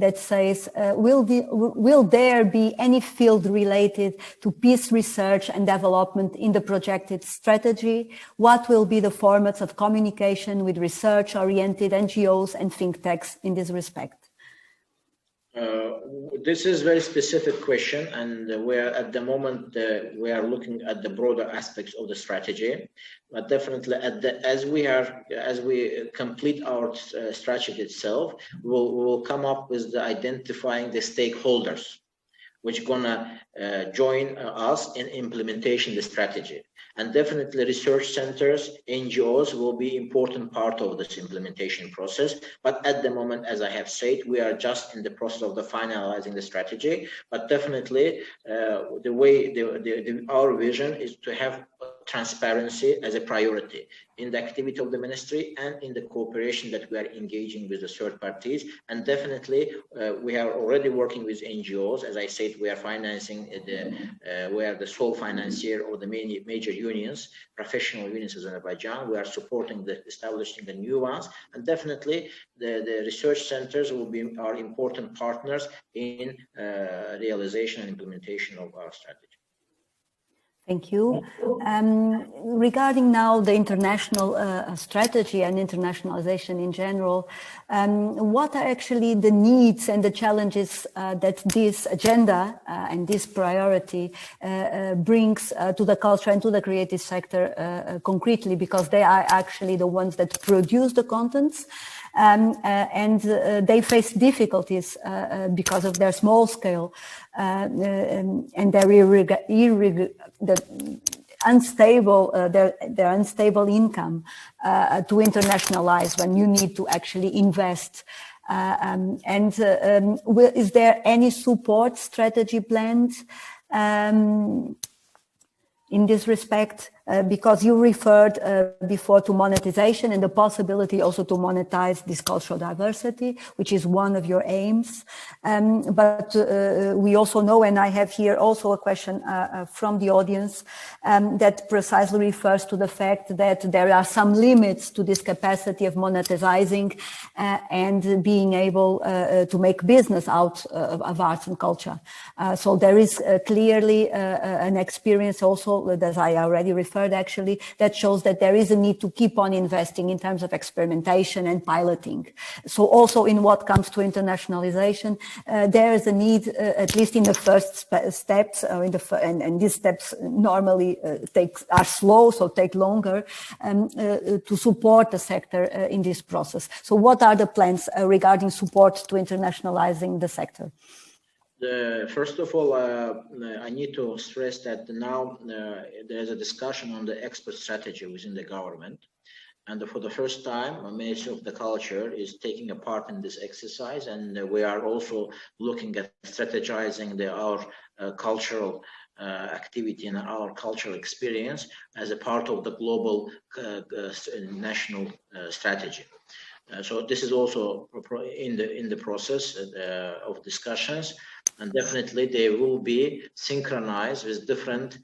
that says, will there be any field related to peace research and development in the projected strategy? What will be the formats of communication with research-oriented NGOs and think tanks in this respect? This is a very specific question, and we're at the moment we are looking at the broader aspects of the strategy. But definitely, as we complete our strategy itself, we'll come up with identifying the stakeholders, which gonna join us in implementation the strategy. And definitely research centers, NGOs will be important part of this implementation process. But at the moment, as I have said, we are just in the process of finalizing the strategy. But definitely, our vision is to have transparency as a priority in the activity of the ministry and in the cooperation that we are engaging with the third parties. And definitely, we are already working with NGOs. As I said, we are financing we are the sole financier of the major unions, professional unions in Azerbaijan. We are supporting establishing the new ones, and definitely the research centers will be our important partners in realization and implementation of our strategy. Thank you. Regarding now the international strategy and internationalization in general, what are actually the needs and the challenges that this agenda and this priority brings to the culture and to the creative sector concretely, because they are actually the ones that produce the contents, and they face difficulties because of their small scale and their unstable income to internationalize when you need to actually invest. Is there any support strategy planned in this respect? Because you referred before to monetization and the possibility also to monetize this cultural diversity, which is one of your aims. But we also know, and I have here also a question from the audience that precisely refers to the fact that there are some limits to this capacity of monetizing and being able to make business out of arts and culture. So there is clearly an experience also, as I already referred, actually, that shows that there is a need to keep on investing in terms of experimentation and piloting. So also in what comes to internationalization, there is a need, at least in the first steps, and these steps normally are slow, so take longer, to support the sector in this process. So what are the plans regarding support to internationalizing the sector? First of all, I need to stress that now there's a discussion on the expert strategy within the government. And for the first time, the Ministry of the Culture is taking a part in this exercise. And we are also looking at strategizing our cultural activity and our cultural experience as a part of the global national strategy. So this is also in the process of discussions. And definitely they will be synchronized with different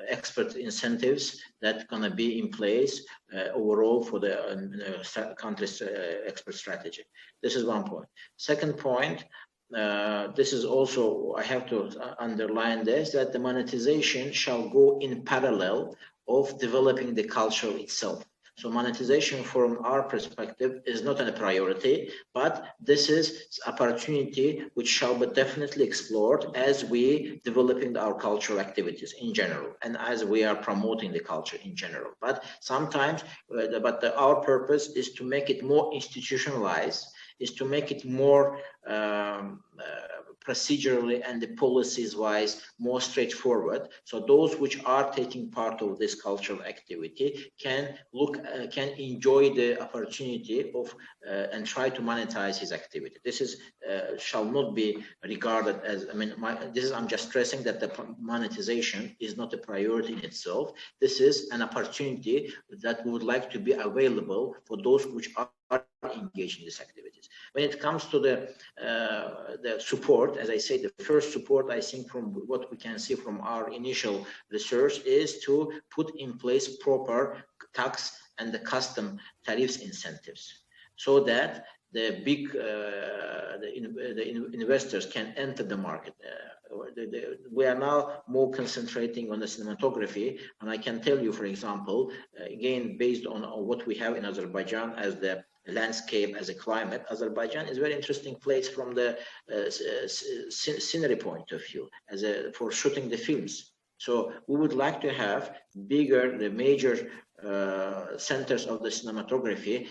expert incentives that are going to be in place overall for the country's expert strategy. This is one point. Second point, this is also, I have to underline this, that the monetization shall go in parallel of developing the culture itself. So monetization from our perspective is not a priority, but this is opportunity which shall be definitely explored as we developing our cultural activities in general and as we are promoting the culture in general. But sometimes, our purpose is to make it more institutionalized, is to make it more procedurally and the policies wise more straightforward. So those which are taking part of this cultural activity can enjoy the opportunity of and try to monetize his activity. This is shall not be regarded as, I'm just stressing that the monetization is not a priority in itself. This is an opportunity that we would like to be available for those which are engaged in these activities. When it comes to the support, as I say, the first support, I think from what we can see from our initial research is to put in place proper tax and the custom tariffs incentives so that the big the investors can enter the market. We are now more concentrating on the cinematography, and I can tell you, for example, again, based on what we have in Azerbaijan as the landscape, as a climate, Azerbaijan is a very interesting place from the scenery point of view, for shooting the films. So we would like to have the major centers of the cinematography,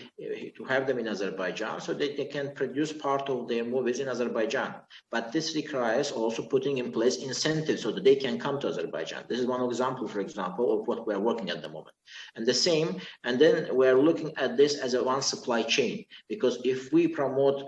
to have them in Azerbaijan so that they can produce part of their movies in Azerbaijan. But this requires also putting in place incentives so that they can come to Azerbaijan. This is one example, for example, of what we are working at the moment. And the same, and then we are looking at this as a one supply chain, because if we promote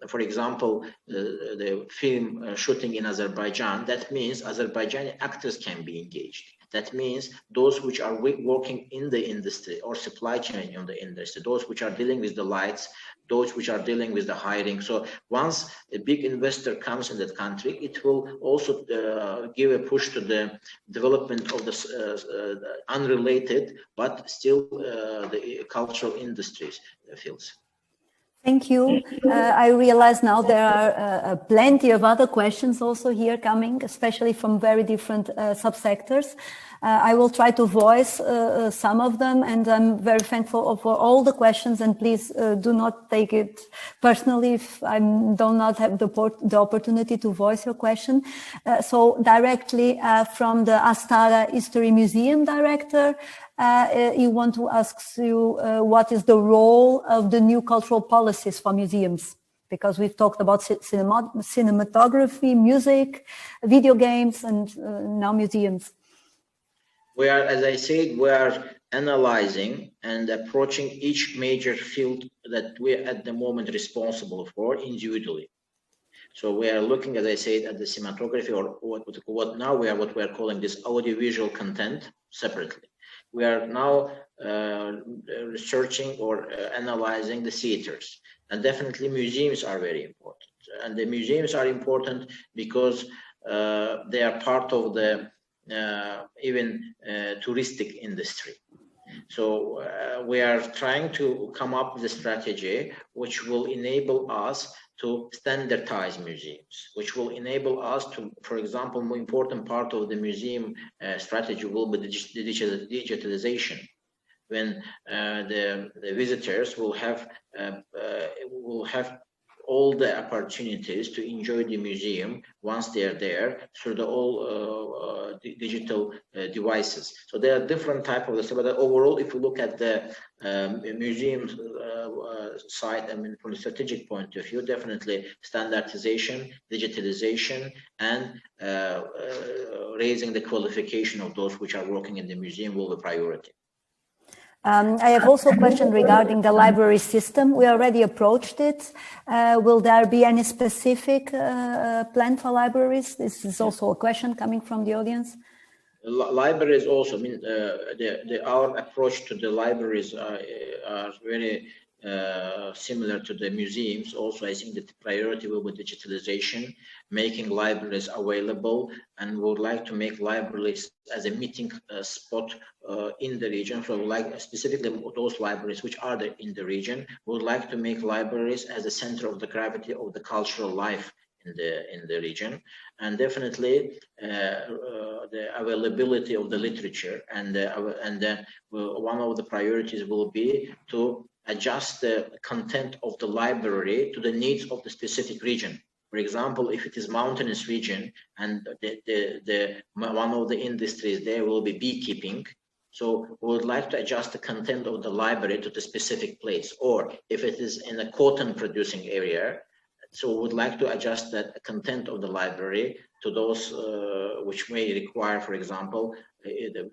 for example, the film shooting in Azerbaijan, that means Azerbaijani actors can be engaged. That means those which are working in the industry or supply chain in the industry, those which are dealing with the lights, those which are dealing with the hiring. So once a big investor comes in that country, it will also give a push to the development of the unrelated but still the cultural industries fields. Thank you. I realize now there are plenty of other questions also here coming, especially from very different subsectors. I will try to voice some of them, and I'm very thankful for all the questions, and please do not take it personally if I do not have the opportunity to voice your question. So directly from the Astara History Museum director, you want to ask you what is the role of the new cultural policies for museums? Because we've talked about cinematography, music, video games, and now museums. We are, as I said, we are analyzing and approaching each major field that we are at the moment responsible for individually. So we are looking, as I said, at the cinematography, or what now we are calling this audiovisual content separately. We are now researching or analyzing the theaters, and definitely museums are very important. And the museums are important because they are part of the even touristic industry. So we are trying to come up with a strategy which will enable us to standardize museums, which will enable us to, for example, more important part of the museum strategy will be digitalization. When the visitors will have all the opportunities to enjoy the museum once they are there through the all digital devices. So there are different types of this, but overall, if you look at the museum side, I mean, from a strategic point of view, definitely standardization, digitalization, and raising the qualification of those which are working in the museum will be priority. I have also a question regarding the library system. We already approached it. Will there be any specific plan for libraries? This is also a question coming from the audience. Libraries also, I mean, our approach to the libraries are very similar to the museums. Also, I think that the priority will be digitalization, making libraries available, and we would like to make libraries as a meeting spot in the region. So we would like, specifically those libraries which are in the region, we would like to make libraries as a center of the gravity of the cultural life in the region, and definitely the availability of the literature, and one of the priorities will be to adjust the content of the library to the needs of the specific region. For example, if it is mountainous region and one of the industries there will be beekeeping, so we would like to adjust the content of the library to the specific place. Or if it is in a cotton producing area, so we would like to adjust that content of the library to those which may require, for example,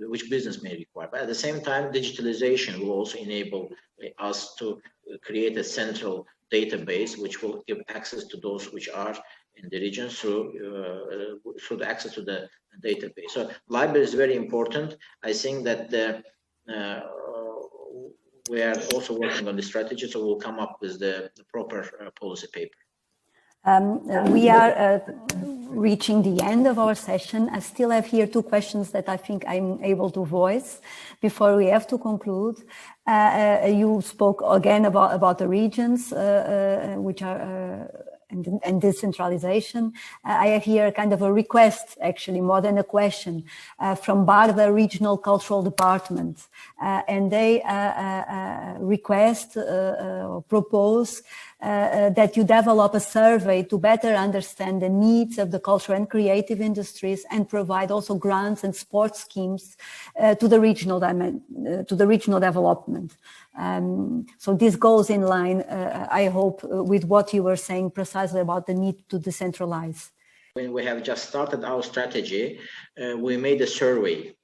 which business may require. But at the same time, digitalization will also enable us to create a central database which will give access to those which are in the region through the access to the database. So library is very important. I think that we are also working on the strategy, so we'll come up with the proper policy paper. We are reaching the end of our session. I still have here two questions that I think I'm able to voice before we have to conclude. You spoke again about the regions, which are and decentralization. I have here kind of a request, actually, more than a question, from Barda Regional Cultural Department. And they request or propose that you develop a survey to better understand the needs of the cultural and creative industries and provide also grants and support schemes to the regional development. So this goes in line, I hope, with what you were saying precisely about the need to decentralize. When we have just started our strategy, we made a survey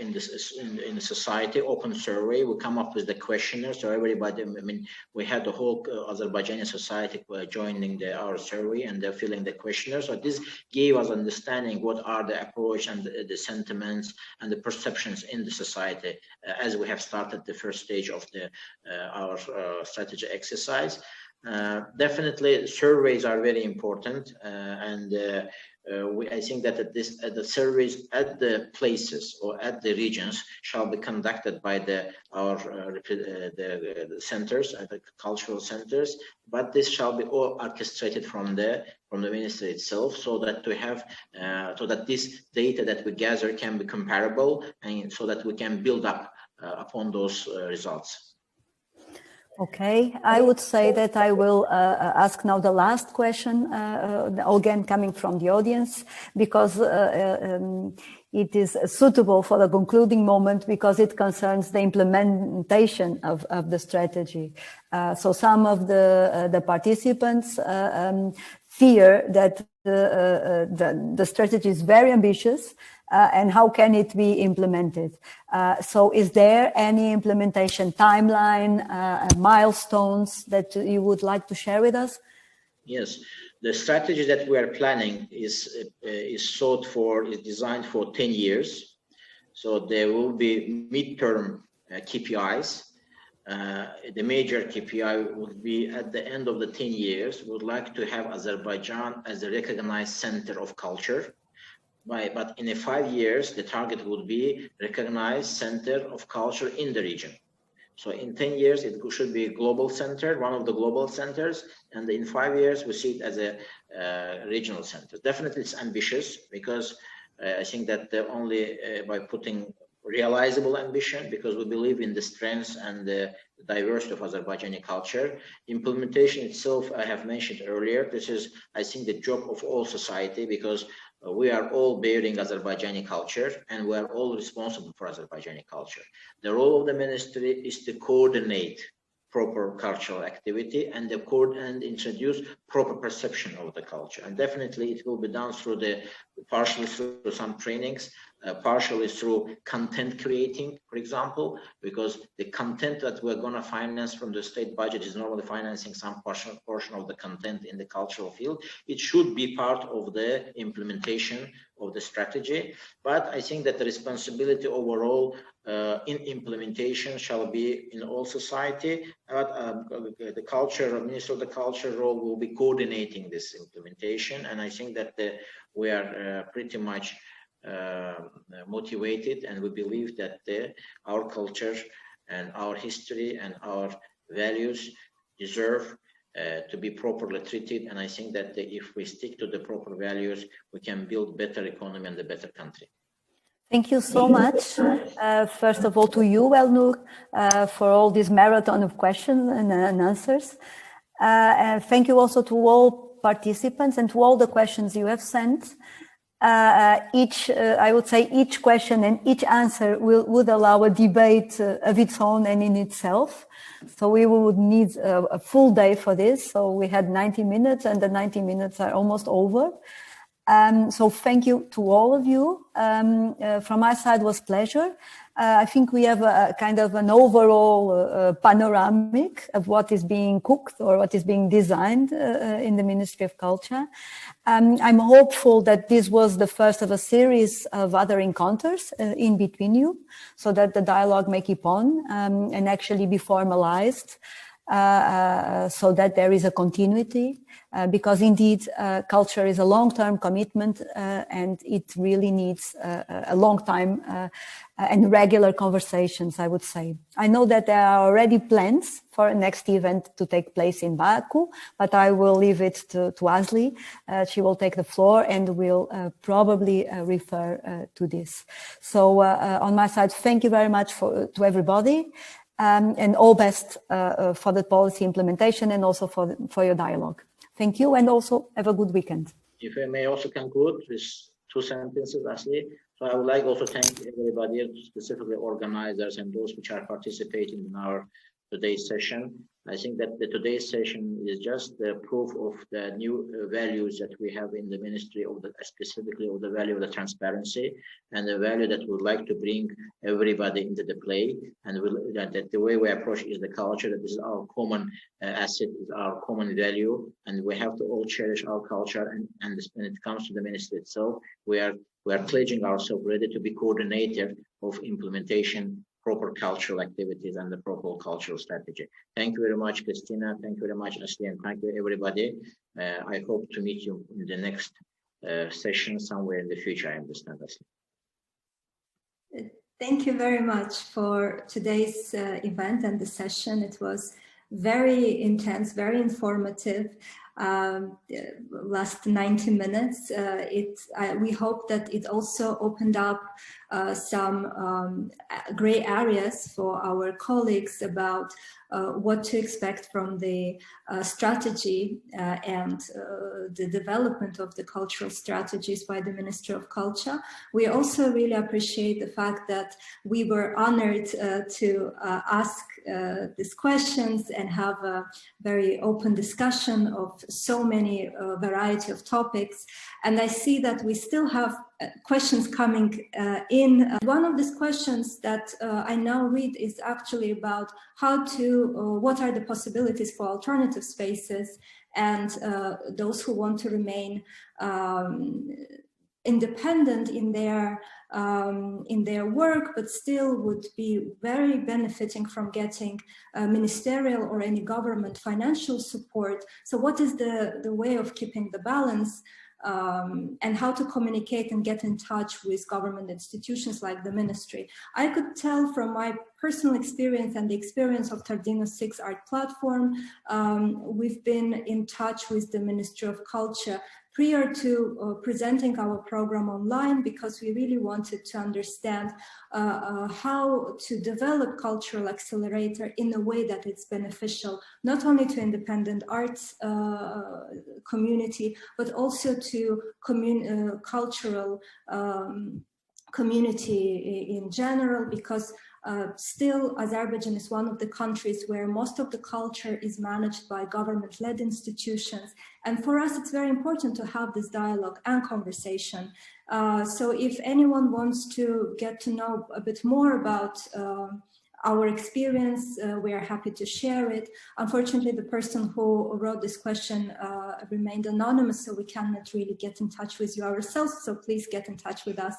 in the society, open survey. We come up with the questionnaire, so everybody, I mean, we had the whole Azerbaijani society joining our survey, and they're filling the questionnaire. So this gave us understanding what are the approach and the sentiments and the perceptions in the society as we have started the first stage of our strategy exercise. Definitely surveys are very important, and I think that the surveys at the places or at the regions shall be conducted by the centers, the cultural centers, but this shall be all orchestrated from the ministry itself, so that we have so that this data that we gather can be comparable, and so that we can build up upon those results. Okay, I would say that I will ask now the last question, again coming from the audience, because it is suitable for the concluding moment, because it concerns the implementation of the strategy. So some of the participants fear that the strategy is very ambitious, and how can it be implemented? So is there any implementation timeline, milestones that you would like to share with us? Yes, the strategy that we are planning is designed for 10 years. So there will be midterm KPIs. The major KPI would be at the end of the 10 years, we would like to have Azerbaijan as a recognized center of culture. But in 5 years, the target would be recognized center of culture in the region. So in 10 years, it should be a global center, one of the global centers, and in 5 years, we see it as a regional center. Definitely, it's ambitious, because I think that only by putting realizable ambition, because we believe in the strengths and the diversity of Azerbaijani culture. Implementation itself, I have mentioned earlier, this is, I think, the job of all society, because we are all bearing Azerbaijani culture, and we are all responsible for Azerbaijani culture. The role of the ministry is to coordinate proper cultural activity and introduce proper perception of the culture. And definitely it will be done partially through some trainings, partially through content creating, for example, because the content that we're going to finance from the state budget is normally financing some portion of the content in the cultural field. It should be part of the implementation of the strategy. But I think that the responsibility overall in implementation shall be in all society. But the Minister of the Culture role will be coordinating this implementation. And I think that we are pretty much motivated, and we believe that our culture and our history and our values deserve to be properly treated. And I think that if we stick to the proper values, we can build better economy and a better country. Thank you so much. First of all, to you, Elnur, for all this marathon of questions and answers. And thank you also to all participants and to all the questions you have sent. I would say each question and each answer would allow a debate of its own and in itself. So we would need a full day for this. So we had 90 minutes, and the 90 minutes are almost over. So thank you to all of you. From my side, it was a pleasure. I think we have a kind of an overall panoramic of what is being cooked or what is being designed in the Ministry of Culture. I'm hopeful that this was the first of a series of other encounters in between you, so that the dialogue may keep on and actually be formalized. so that there is a continuity, because indeed culture is a long-term commitment and it really needs a long time and regular conversations, I would say. I know that there are already plans for a next event to take place in Baku, but I will leave it to Asli. She will take the floor and will probably refer to this. So on my side, thank you very much to everybody. And all best for the policy implementation and also for your dialogue. Thank you, and also have a good weekend. If I may also conclude with 2 sentences, Asli. So I would like also to thank everybody, specifically organizers and those which are participating in our today's session. I think that today's session is just the proof of the new values that we have in the Ministry of specifically of the value of the transparency and the value that we would like to bring everybody into the play, and that the way we approach is the culture, that this is our common asset, is our common value, and we have to all cherish our culture. And when it comes to the Ministry itself, we are pledging ourselves ready to be coordinator of implementation proper cultural activities and the proper cultural strategy. Thank you very much, Cristina. Thank you very much, Asli, and thank you, everybody. I hope to meet you in the next session somewhere in the future, I understand, Asli. Thank you very much for today's event and the session. It was very intense, very informative. Last 90 minutes. We hope that it also opened up some gray areas for our colleagues about what to expect from the strategy and the development of the cultural strategies by the Ministry of Culture. We also really appreciate the fact that we were honored to ask these questions and have a very open discussion of so many variety of topics. And I see that we still have questions coming in. One of these questions that I now read is actually about how to, what are the possibilities for alternative spaces and those who want to remain independent in their work, but still would be very benefiting from getting ministerial or any government financial support. So what is the way of keeping the balance and how to communicate and get in touch with government institutions like the ministry? I could tell from my personal experience and the experience of Tardino 6 Art Platform, we've been in touch with the Ministry of Culture prior to presenting our program online, because we really wanted to understand how to develop cultural accelerator in a way that it's beneficial, not only to independent arts community, but also to cultural community in general, because still Azerbaijan is one of the countries where most of the culture is managed by government-led institutions. And for us, it's very important to have this dialogue and conversation. So if anyone wants to get to know a bit more about our experience, we are happy to share it. Unfortunately, the person who wrote this question remained anonymous, so we cannot really get in touch with you ourselves, so please get in touch with us.